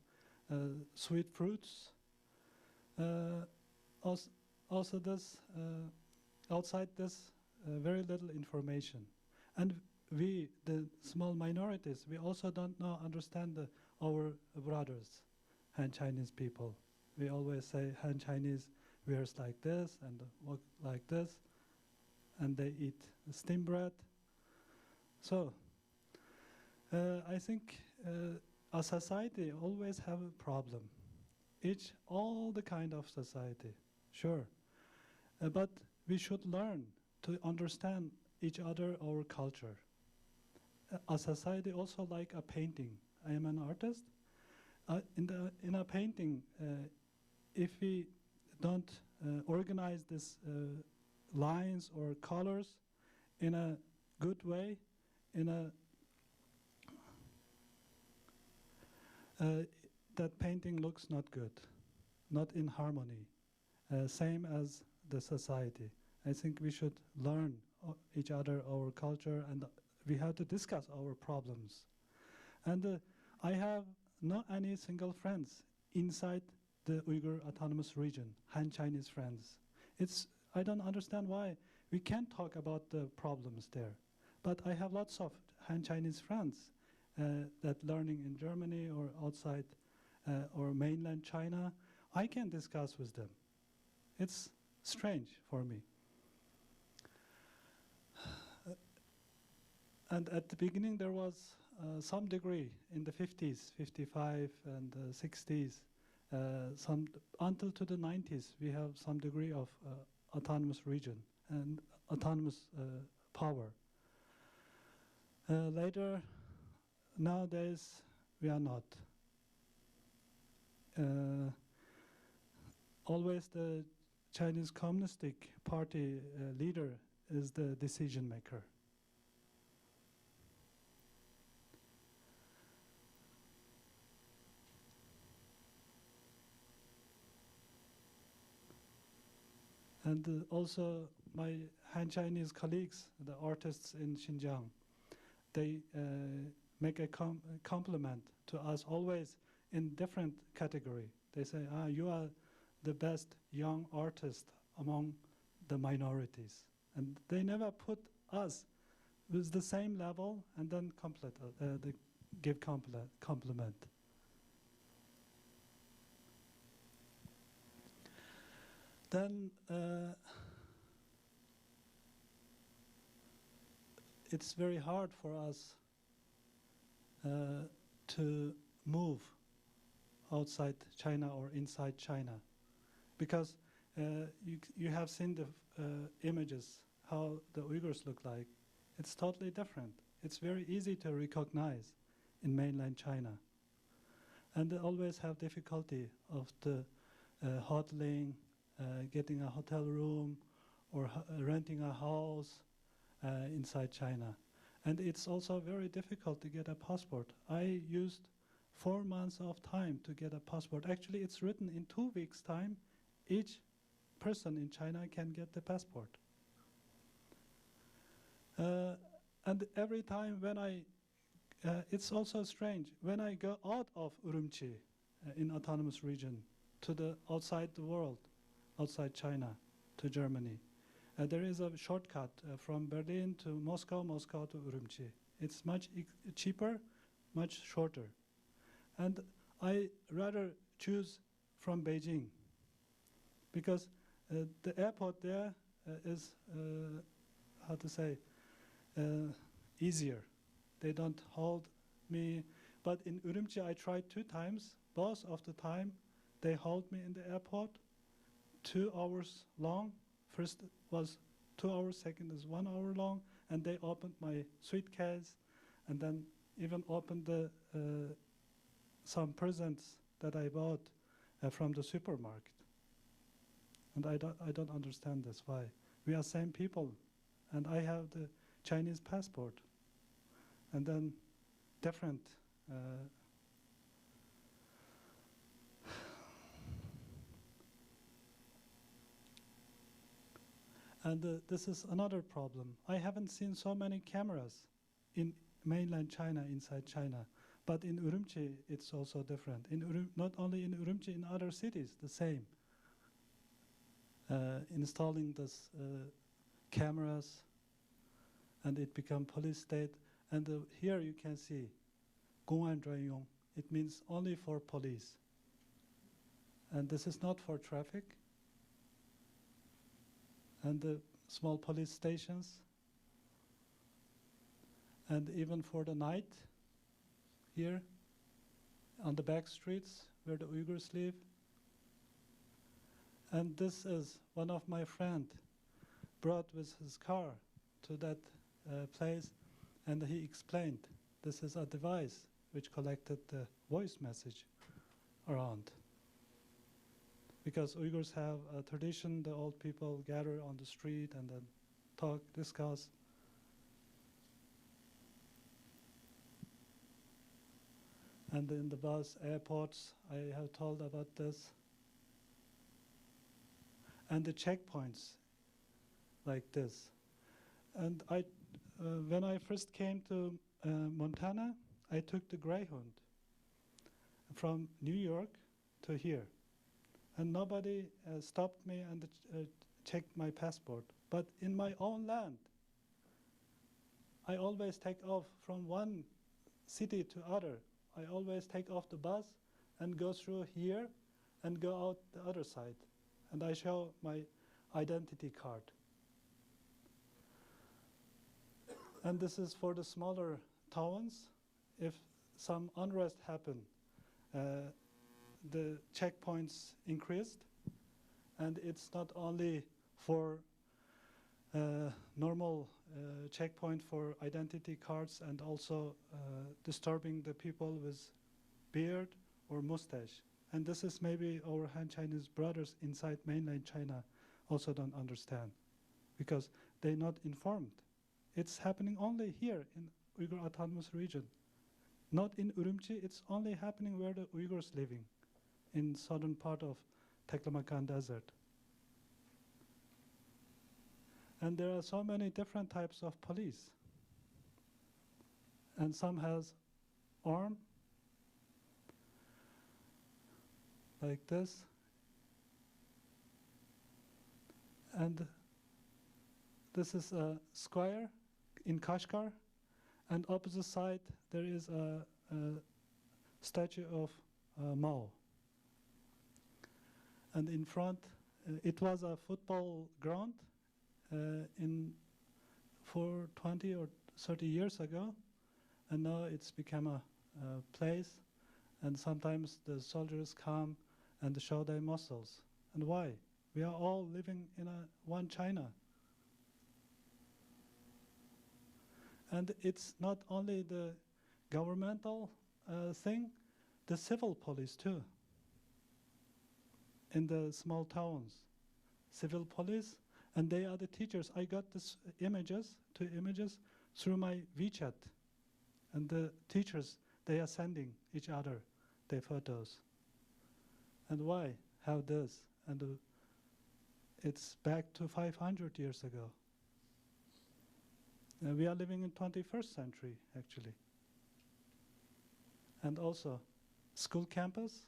sweet fruits. Also, this outside this very little information, and we, the small minorities, we also don't know understand our brothers, Han Chinese people. We always say Han Chinese wears like this and walk like this, and they eat steamed bread. So I think a society always have a problem. All the kind of society, sure, but we should learn to understand each other, our culture. A society also like a painting. I am an artist. In a painting, if we don't organize this lines or colors in a good way, that painting looks not good, not in harmony. Same as the society. I think we should learn each other, our culture, and we have to discuss our problems. And I have not any single friends inside the Uyghur Autonomous Region, Han Chinese friends. I don't understand why we can't talk about the problems there. But I have lots of Han Chinese friends that learning in Germany or outside or mainland China. I can discuss with them. It's strange for me. And at the beginning there was some degree in the 50s, 55 and 60s, until to the 90s we have some degree of autonomous region and autonomous power. Later, nowadays we are not. Always the Chinese Communist Party leader is the decision maker. And also my Han Chinese colleagues, the artists in Xinjiang, they make a compliment to us always in different category. They say, you are the best young artist among the minorities. And they never put us with the same level and then they give compliment. Then it's very hard for us to move outside China or inside China, because you have seen the images, how the Uyghurs look like. It's totally different. It's very easy to recognize in mainland China. And they always have difficulty of the hoteling, getting a hotel room, or renting a house inside China. And it's also very difficult to get a passport. I used 4 months of time to get a passport. Actually, it's written in 2 weeks' time, each person in China can get the passport. And every time when it's also strange, when I go out of Urumqi in autonomous region to the outside the world, outside China, to Germany, there is a shortcut from Berlin to Moscow, Moscow to Urumqi. It's much cheaper, much shorter. And I rather choose from Beijing, because the airport there is, how to say, easier. They don't hold me. But in Urumqi, I tried 2 times. Both of the time, they hold me in the airport, 2 hours long. First was 2 hours, second is 1 hour long, and they opened my suitcase and then even opened the some presents that I bought from the supermarket. And I don't understand this. Why? We are same people, and I have the Chinese passport, and then different. And this is another problem. I haven't seen so many cameras in mainland China, inside China. But in Urumqi, it's also different. Not only in Urumqi, in other cities, the same. Installing this cameras, and it become police state. And here you can see, Gong'an Zhuanyong. It means only for police. And this is not for traffic. And the small police stations. And even for the night, here, on the back streets where the Uyghurs live. And this is one of my friend brought with his car to that place, and he explained this is a device which collected the voice message around. Because Uyghurs have a tradition, the old people gather on the street and then talk, discuss. And in the bus, airports, I have told about this. And the checkpoints, like this. And when I first came to Montana, I took the Greyhound from New York to here. And nobody stopped me and checked my passport. But in my own land, I always take off from one city to other. I always take off the bus and go through here and go out the other side. And I show my identity card. And this is for the smaller towns. If some unrest happen, the checkpoints increased. And it's not only for normal checkpoint for identity cards, and also disturbing the people with beard or mustache. And this is maybe our Han Chinese brothers inside mainland China also don't understand, because they're not informed. It's happening only here in Uyghur Autonomous Region. Not in Urumqi, it's only happening where the Uyghurs living, in southern part of Taklamakan Desert. And there are so many different types of police. And some has arm, like this. And this is a square in Kashgar. And opposite side, there is a statue of Mao. And in front, it was a football ground for 20 or 30 years ago, and now it's become a place, and sometimes the soldiers come and show their muscles. And why? We are all living in one China. And it's not only the governmental thing, the civil police too. In the small towns, civil police, and they are the teachers. I got these images, 2 images, through my WeChat. And the teachers, they are sending each other their photos. And why have this? And it's back to 500 years ago. We are living in 21st century, actually. And also, school campus,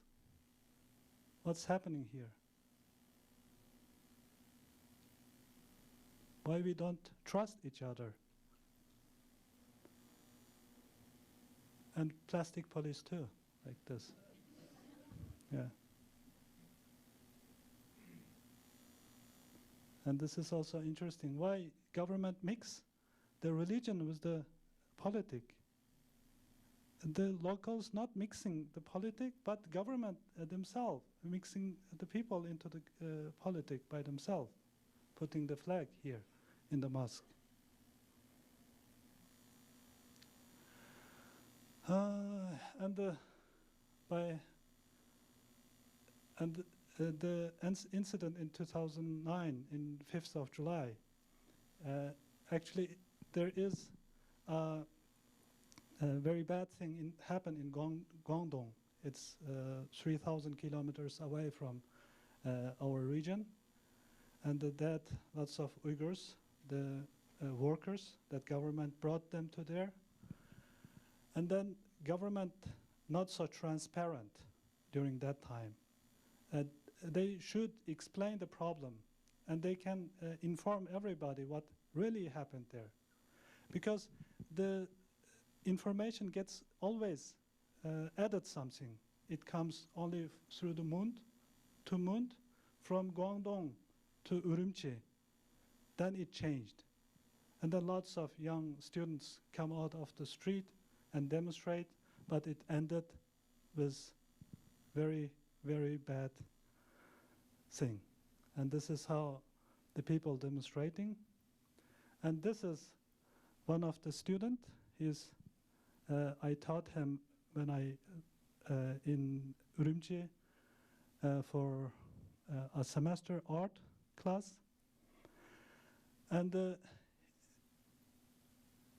what's happening here? Why we don't trust each other? And plastic police too, like this. Yeah. And this is also interesting. Why government mix the religion with the politic? The locals not mixing the politic, but government themselves mixing the people into the politic by themselves, putting the flag here in the mosque. And by and the incident in 2009, in 5th of July, actually there is a very bad thing happened in Guangdong. It's 3,000 kilometers away from our region, and that lots of Uyghurs, the workers, that government brought them to there, and then government not so transparent during that time. They should explain the problem, and they can inform everybody what really happened there, because the information gets always added something. It comes only through the Mund, to Mund, from Guangdong to Urumqi. Then it changed. And then lots of young students come out of the street and demonstrate, but it ended with very, very bad thing. And this is how the people demonstrating. And this is one of the students. I taught him when I in Urumqi for a semester art class. And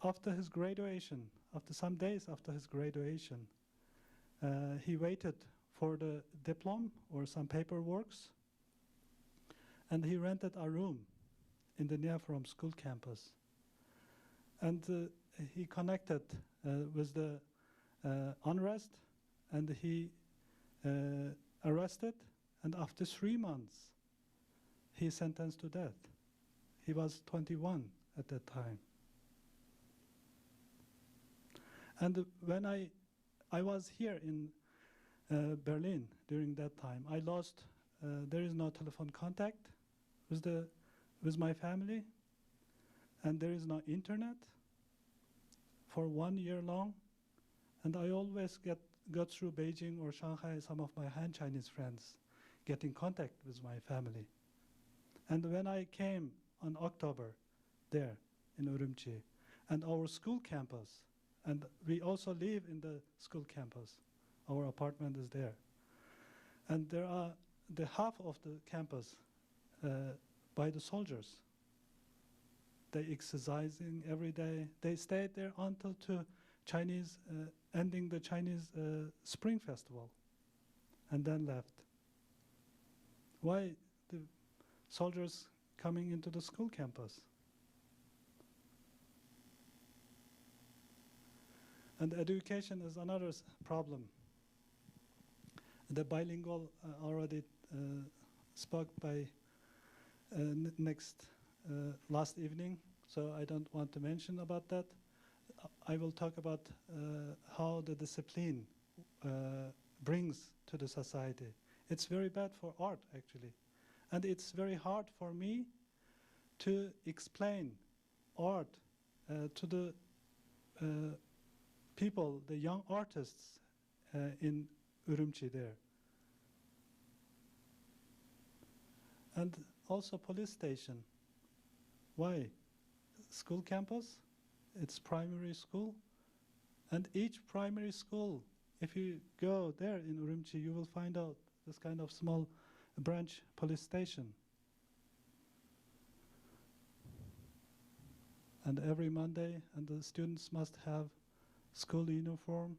after his graduation, after some days after his graduation, he waited for the diploma or some paperworks, and he rented a room in the Niaphrom school campus. And he connected with the unrest, and he arrested, and after 3 months, he sentenced to death. He was 21 at that time. And when I was here in Berlin during that time, I lost, there is no telephone contact with my family, and there is no internet for 1 year long. And I always got through Beijing or Shanghai, some of my Han Chinese friends, get in contact with my family. And when I came on October there in Urumqi, and our school campus, and we also live in the school campus, our apartment is there. And there are the half of the campus by the soldiers. They exercising every day. They stayed there until ending the Chinese Spring Festival, and then left. Why the soldiers coming into the school campus? And education is another problem. The bilingual already spoke by last evening, so I don't want to mention about that. I will talk about how the discipline brings to the society. It's very bad for art, actually. And it's very hard for me to explain art to the people, the young artists in Urumqi there. And also police station. Why? School campus, it's primary school. And each primary school, if you go there in Urumqi, you will find out this kind of small branch police station. And every Monday, and the students must have school uniform.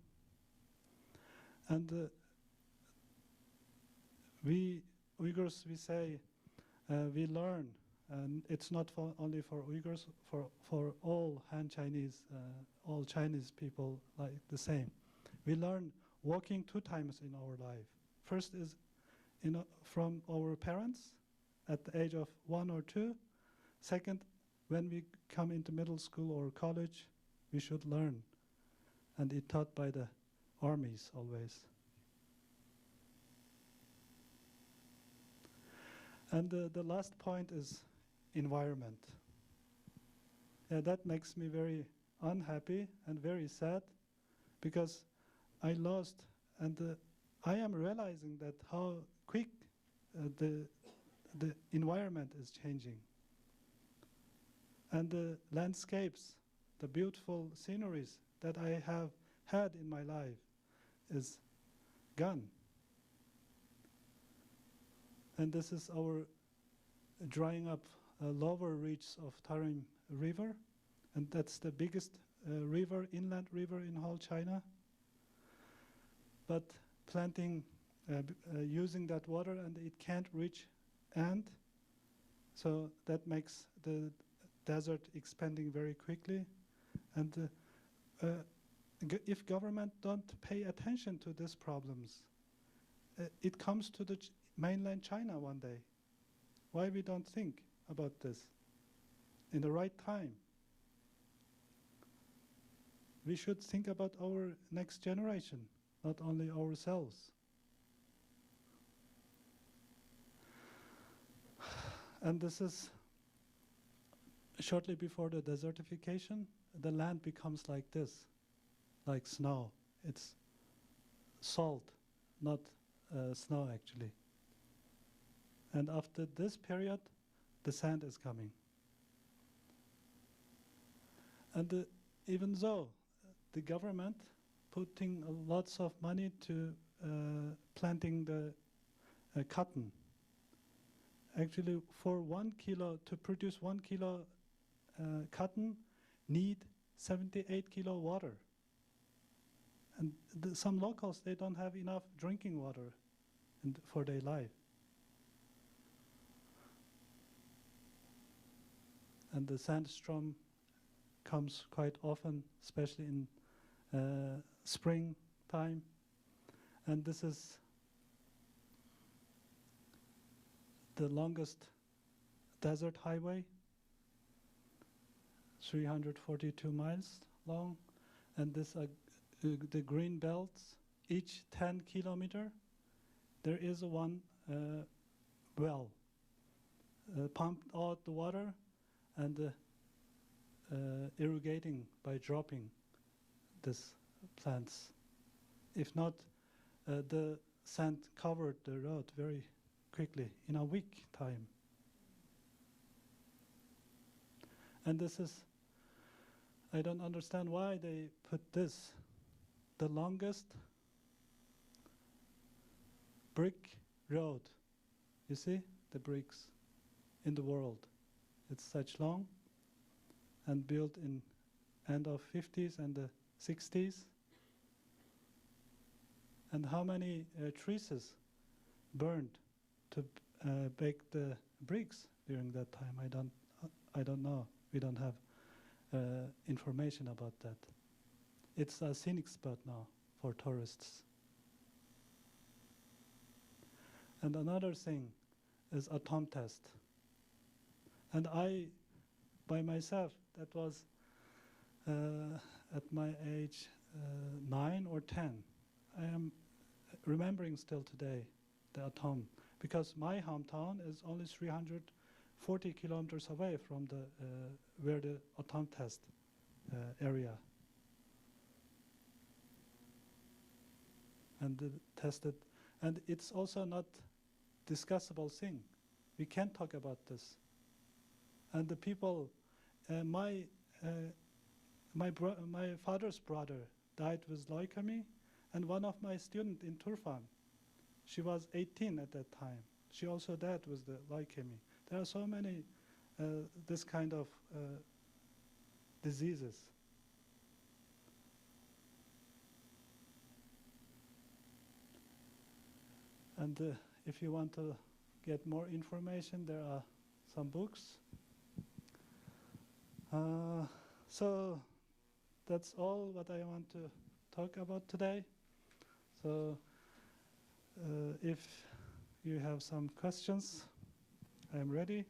And we Uyghurs, we say, we learn, and it's not only for Uyghurs, for all Han Chinese, all Chinese people like the same. We learn walking 2 times in our life. First is from our parents at the age of 1 or 2. Second, when we come into middle school or college, we should learn. And it's taught by the armies always. And the last point is environment. That makes me very unhappy and very sad, because I lost, and I am realizing that how quick the environment is changing. And the landscapes, the beautiful sceneries that I have had in my life is gone. And this is our drying up lower reaches of Tarim River, and that's the biggest river, inland river in whole China. But planting, using that water, and it can't reach end, so that makes the desert expanding very quickly. And if government don't pay attention to these problems, it comes to the mainland China one day. Why we don't think about this in the right time? We should think about our next generation, not only ourselves. And this is shortly before the desertification. The land becomes like this, like snow. It's salt, not snow actually. And after this period, the sand is coming. And even though the government putting lots of money to planting the cotton, actually for 1 kilo, to produce 1 kilo cotton, need 78 kilo water. And some locals, they don't have enough drinking water for their life. And the sandstorm comes quite often, especially in spring time. And this is the longest desert highway, 342 miles long. And this the green belts, each 10 kilometer, there is one well, pumped out the water and irrigating by dropping these plants. If not, the sand covered the road very quickly in a week time. And this is, I don't understand why they put this, the longest brick road. You see the bricks in the world. It's such long and built in end of 50s and the 60s. And how many trees burned to bake the bricks during that time? I don't know. We don't have information about that. It's a scenic spot now for tourists. And another thing is atom test. And I, by myself, that was at my age 9 or 10. I am remembering still today the atom, because my hometown is only 340 kilometers away from the where the atom test area. And tested, and it's also not discussable thing. We can't talk about this. And the people, my father's brother died with leukemia, and one of my students in Turfan, she was 18 at that time. She also died with the leukemia. There are so many this kind of diseases. And if you want to get more information, there are some books. So that's all what I want to talk about today. So if you have some questions, I'm ready.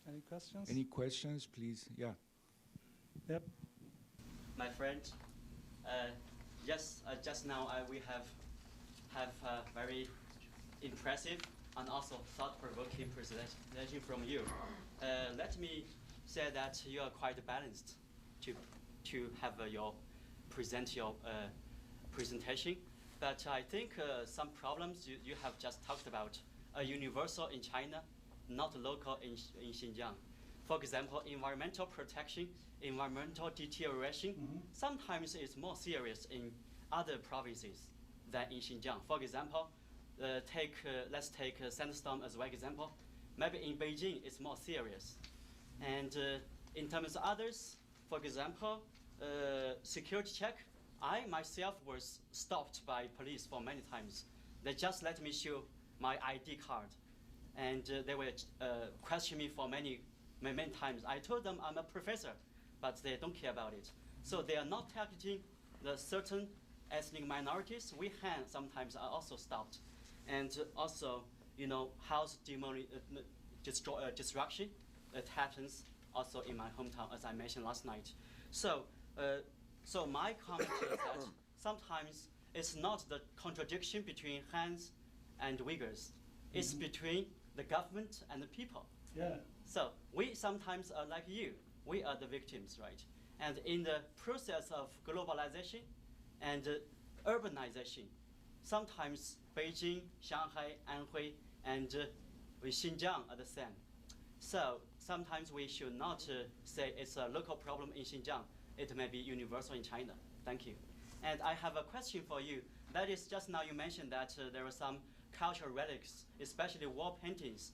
Any questions? Any questions, please? Yeah. Yep. My friend, yes, just now we have very impressive and also thought-provoking presentation from you. Let me say that you are quite balanced to have your presentation. But I think some problems you have just talked about universal in China, not local in Xinjiang. For example, environmental protection, environmental deterioration, sometimes it's more serious in other provinces than in Xinjiang. For example, let's take sandstorm as one example. Maybe in Beijing it's more serious. And in terms of others, for example, security check, I myself was stopped by police for many times. They just let me show my ID card. And they will question me for many times. I told them I'm a professor, but they don't care about it. So they are not targeting the certain ethnic minorities. We Han sometimes are also stopped. And also, house destruction, it happens also in my hometown, as I mentioned last night. So my comment is that sometimes it's not the contradiction between Hans and Uyghurs. It's between the government and the people. Yeah. So we sometimes are like you. We are the victims, right? And in the process of globalization and urbanization, sometimes Beijing, Shanghai, Anhui, and Xinjiang are the same. So sometimes we should not say it's a local problem in Xinjiang. It may be universal in China. Thank you. And I have a question for you. That is, just now you mentioned that there are some cultural relics, especially wall paintings,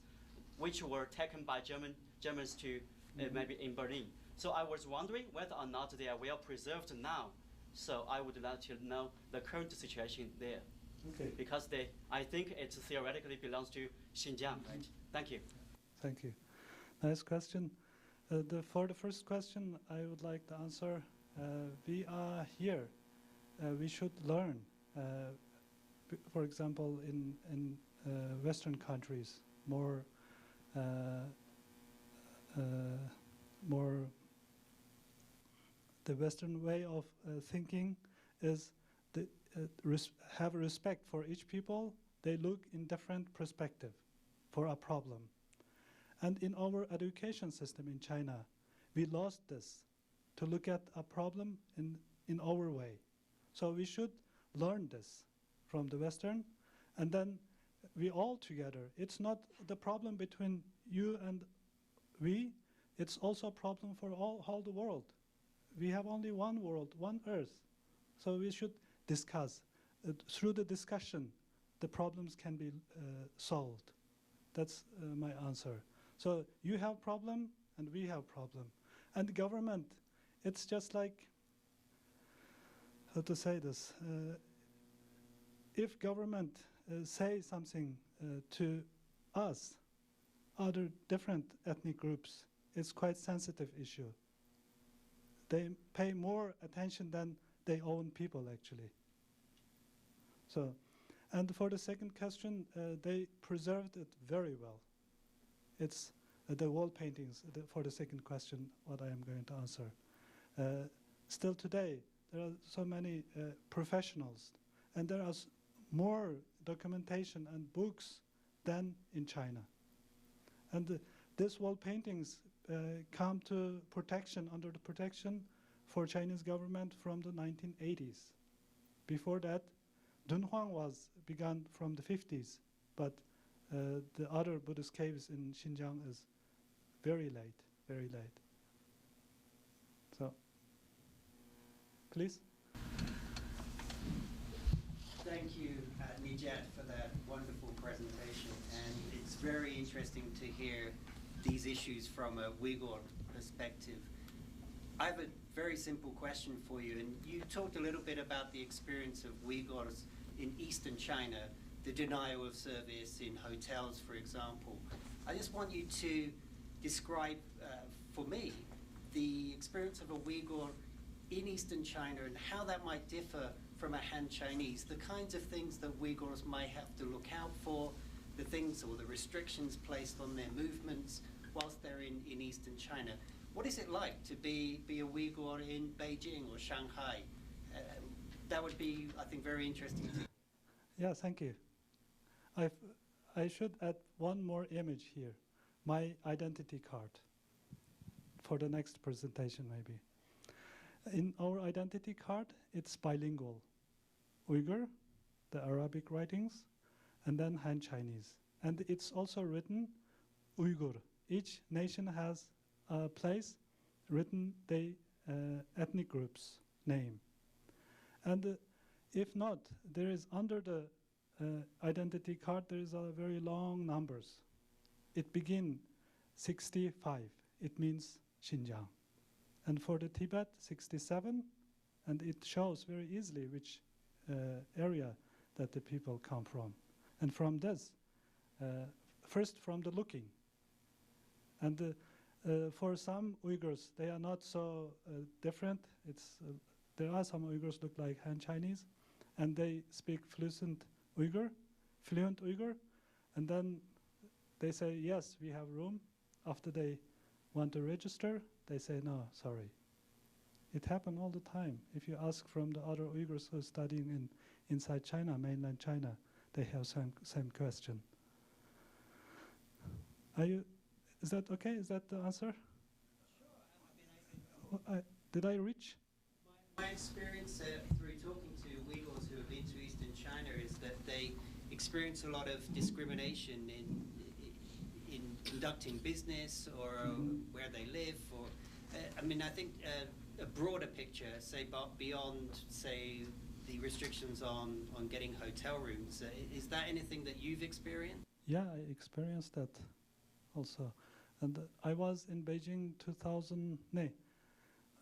which were taken by Germans to maybe in Berlin. So I was wondering whether or not they are well preserved now. So I would like to know the current situation there. Okay. Because I think it theoretically belongs to Xinjiang, right? Thank you. Thank you. Nice question. For the first question, I would like to answer. We are here. We should learn. For example, in Western countries, more the Western way of thinking is have respect for each people. They look in different perspective for a problem. And in our education system in China, we lost this, to look at a problem in our way. So we should learn this from the Western, and then we all together. It's not the problem between you and we, it's also a problem for all the world. We have only one world, one earth. So we should discuss. Through the discussion, the problems can be solved. That's my answer. So you have problem and we have problem. And government, it's just like, how to say this, if government say something to us, other different ethnic groups, it's quite sensitive issue. They pay more attention than their own people, actually. So, and for the second question, they preserved it very well. It's the wall paintings, for the second question, what I am going to answer. Still today, there are so many professionals, and there is more documentation and books than in China. And these wall paintings come to protection, under the protection for Chinese government from the 1980s. Before that, Dunhuang was begun from the 50s, but the other Buddhist caves in Xinjiang is very late, very late. So, please. Thank you, Nijat, for that wonderful presentation. And it's very interesting to hear these issues from a Uyghur perspective. I have a very simple question for you. And you talked a little bit about the experience of Uyghurs in Eastern China, the denial of service in hotels, for example. I just want you to describe for me the experience of a Uyghur in Eastern China and how that might differ from a Han Chinese, the kinds of things that Uyghurs might have to look out for, the things or the restrictions placed on their movements whilst they're in Eastern China. What is it like to be a Uyghur in Beijing or Shanghai? That would be, I think, very interesting to. Yeah, thank you. I should add one more image here, my identity card for the next presentation maybe. In our identity card, it's bilingual. Uyghur, the Arabic writings, and then Han Chinese. and it's also written Uyghur. Each nation has a place written the ethnic group's name. And if not, there is under the identity card, there is a very long numbers. It begin 65, it means Xinjiang. And for the Tibet, 67, and it shows very easily which area that the people come from. And from this, first from the looking. And for some Uyghurs, they are not so different. There are some Uyghurs look like Han Chinese, and they speak fluent Uyghur, and then they say, yes, we have room. After they want to register, they say, no, sorry. It happens all the time. If you ask from the other Uyghurs who are studying inside China, mainland China, they have same question. Is that okay? Is that the answer? Sure. Did I reach? My experience through talking to Uyghurs who have been to Eastern China is that they experience a lot of discrimination in conducting business or where they live. Or I think a broader picture, say beyond, say, the restrictions on getting hotel rooms. Is that anything that you've experienced? Yeah, I experienced that also. And I was in Beijing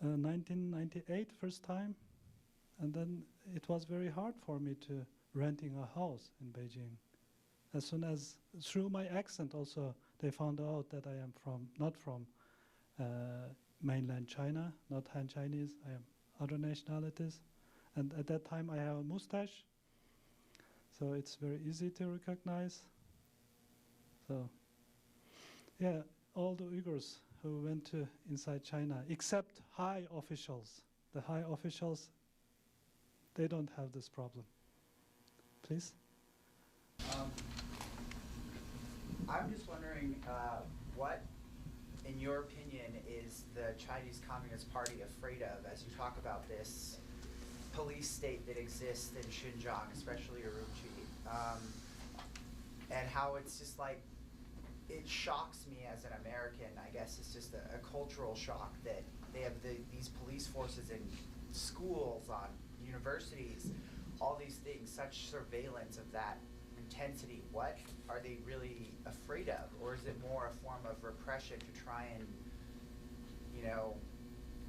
1998 first time, and then it was very hard for me to renting a house in Beijing. As soon as, through my accent also, they found out that I am not from mainland China, not Han Chinese, I am other nationalities. And at that time I have a mustache, so it's very easy to recognize. So, yeah, all the Uyghurs who went to inside China, except high officials. The high officials, they don't have this problem. Please? I'm just wondering what, in your opinion, is the Chinese Communist Party afraid of as you talk about this police state that exists in Xinjiang, especially Urumqi, and how it's just like, it shocks me as an American. I guess it's just a cultural shock that they have these police forces in schools, on universities, all these things, such surveillance of that intensity. What are they really afraid of? Or is it more a form of repression to try and,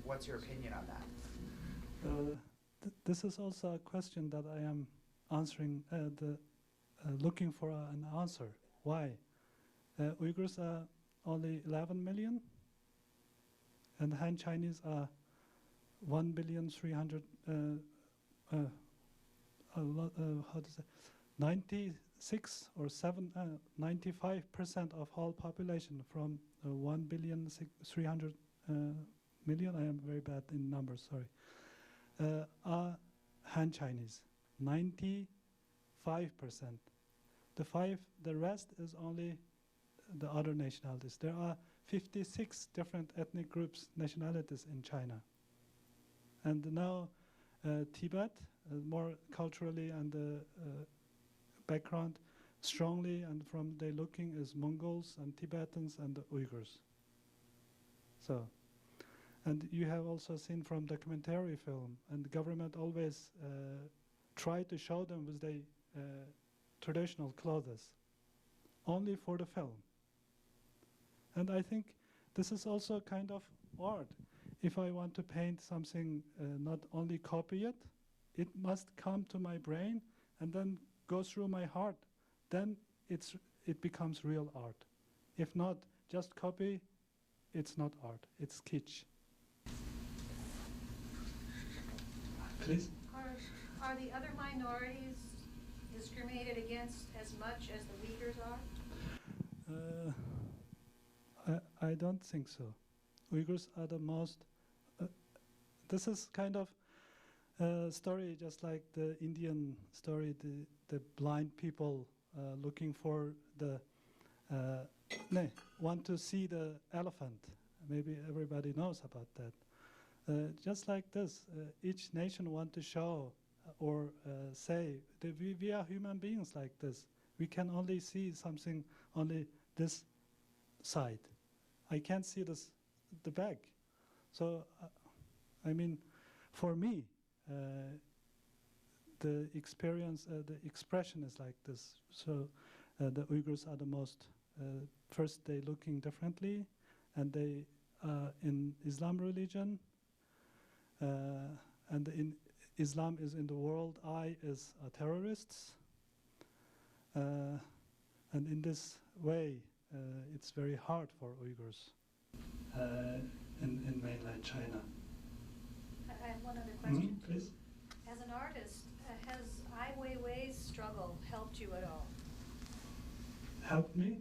what's your opinion on that? This is also a question that I am answering, looking for an answer. Why? Uyghurs are only 11 million, and Han Chinese are 1,300,000,000. How to say? 96 or 95% of whole population from 1,300,000,000. I am very bad in numbers. Sorry. Are Han Chinese. 95%. The rest is only the other nationalities. There are 56 different ethnic groups, nationalities in China. And now Tibet, more culturally and background, strongly and from their looking is Mongols and Tibetans and the Uyghurs. So, and you have also seen from documentary film, and the government always try to show them with their traditional clothes, only for the film. And I think this is also kind of art. If I want to paint something, not only copy it, it must come to my brain and then go through my heart. Then it becomes real art. If not, just copy, it's not art, it's kitsch. Please? Are the other minorities discriminated against as much as the Uyghurs are? I don't think so. Uyghurs are the most. This is kind of a story just like the Indian story, the blind people looking for the, want to see the elephant. Maybe everybody knows about that. Just like this, each nation want to show or say that we are human beings like this. we can only see something only this side. I can't see the back. So, I mean, for me, the experience, the expression is like this. So the Uyghurs are the most, first they looking differently, and they in Islam religion, and in Islam is in the world eye as terrorists. And in this way, it's very hard for Uyghurs in mainland China. I have one other question. Please. As an artist, has Ai Weiwei's struggle helped you at all? Help me?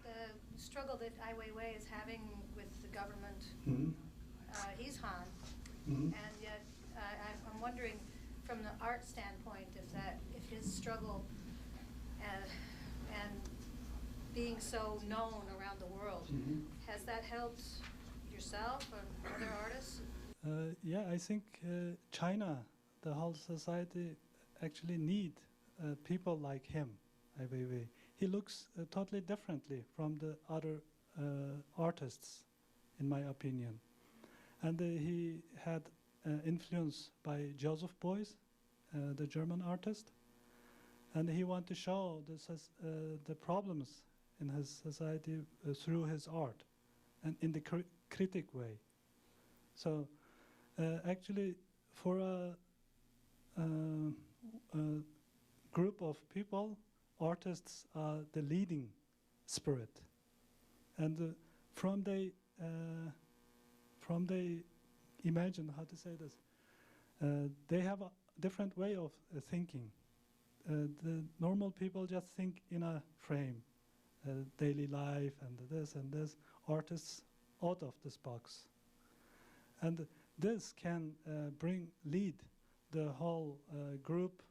The struggle that Ai Weiwei is having with the government, Mhm. He's Han, Mhm. and yet I'm wondering, from the art standpoint, if his struggle and being so known around the world, Mhm. has that helped yourself or other artists? Yeah, I think China, the whole society, actually need people like him, Ai Weiwei. He looks totally differently from the other artists, in my opinion. And he had influence by Joseph Beuys, the German artist. And he wanted to show the problems in his society through his art, and in the critic way. So actually, for a group of people, artists are the leading spirit. And from they imagine, how to say this, they have a different way of thinking. The normal people just think in a frame, daily life and this. Artists out of this box. And this can lead the whole group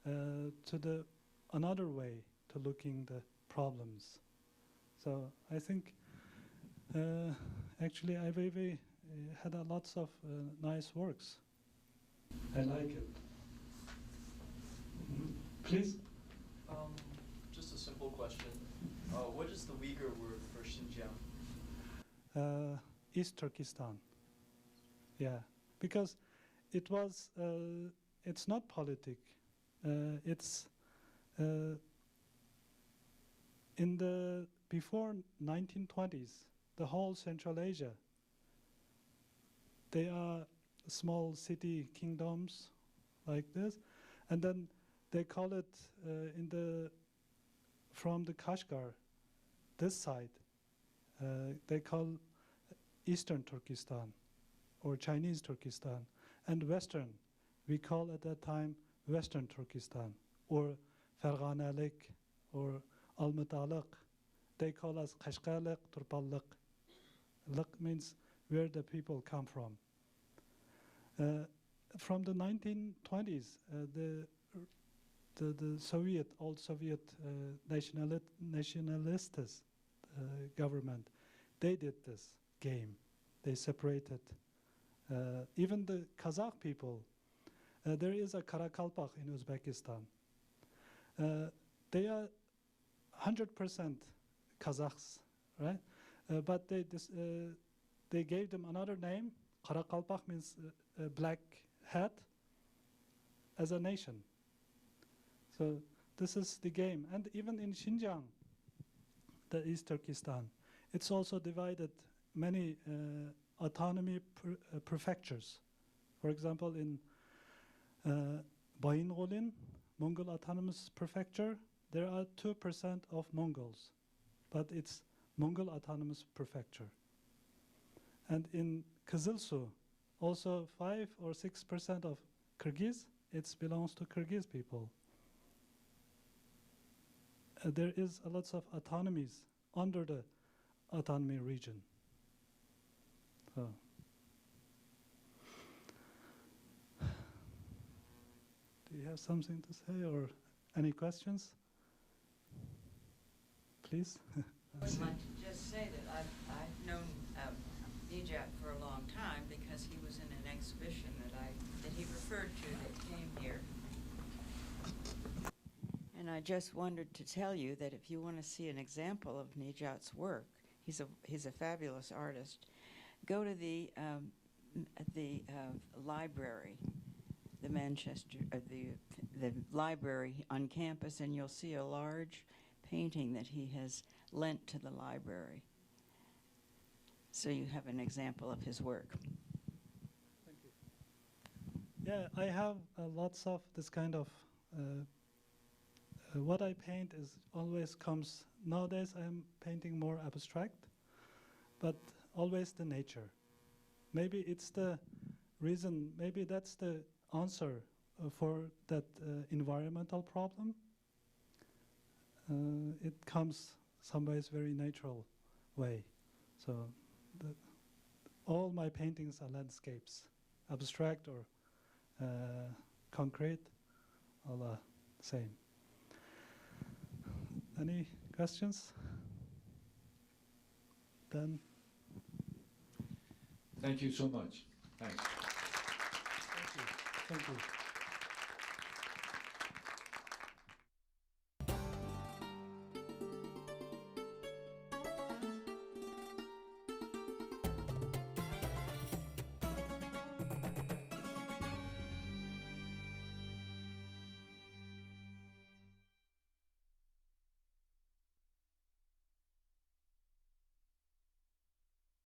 to another way to looking the problems. So I think actually Ai Weiwei had lots of nice works. I like it. Please? Just a simple question. What is the Uyghur word for Xinjiang? East Turkestan. Yeah, because it was, it's not politic. It's in the before 1920s, the whole Central Asia, they are small city kingdoms like this, and then they call it from the Kashgar, this side, they call Eastern Turkestan or Chinese Turkestan, and Western, we call at that time Western Turkestan or Ferghanalik or Al-Mutaliq. They call us Qashqaliq, Turpalliq. Liq means where the people come from. From the 1920s, the Soviet, old Soviet nationalist government, they did this game. They separated. Even the Kazakh people, there is a Karakalpak in Uzbekistan. They are 100% Kazakhs, right? But they gave them another name. Karakalpak means black hat as a nation. So this is the game. And even in Xinjiang, the East Turkestan, it's also divided many autonomy prefectures. For example, in Bayingolin, Mongol Autonomous Prefecture, there are 2% of Mongols, but it's Mongol Autonomous Prefecture. And in Kızılsu, also 5 or 6% of Kyrgyz, it belongs to Kyrgyz people. There is a lot of autonomies under the autonomy region. So. Do you have something to say or any questions? Please. I would like to just say that I've known Nejat for a long time because he was in an exhibition that he referred to that came here. And And I just wanted to tell you that if you want to see an example of Nijat's work, he's a fabulous artist. Go to the library, the Manchester, the library on campus, and you'll see a large painting that he has lent to the library. So you have an example of his work. Thank you. Yeah, I have lots of this kind of. What I paint is always comes nowadays. I'm painting more abstract, but always the nature. Maybe it's the reason. Maybe that's the answer for that environmental problem. It comes some ways very natural way. So all my paintings are landscapes, abstract or concrete, all are same. Any questions? Then. Thank you so much. Thanks. Thank you. Thank you.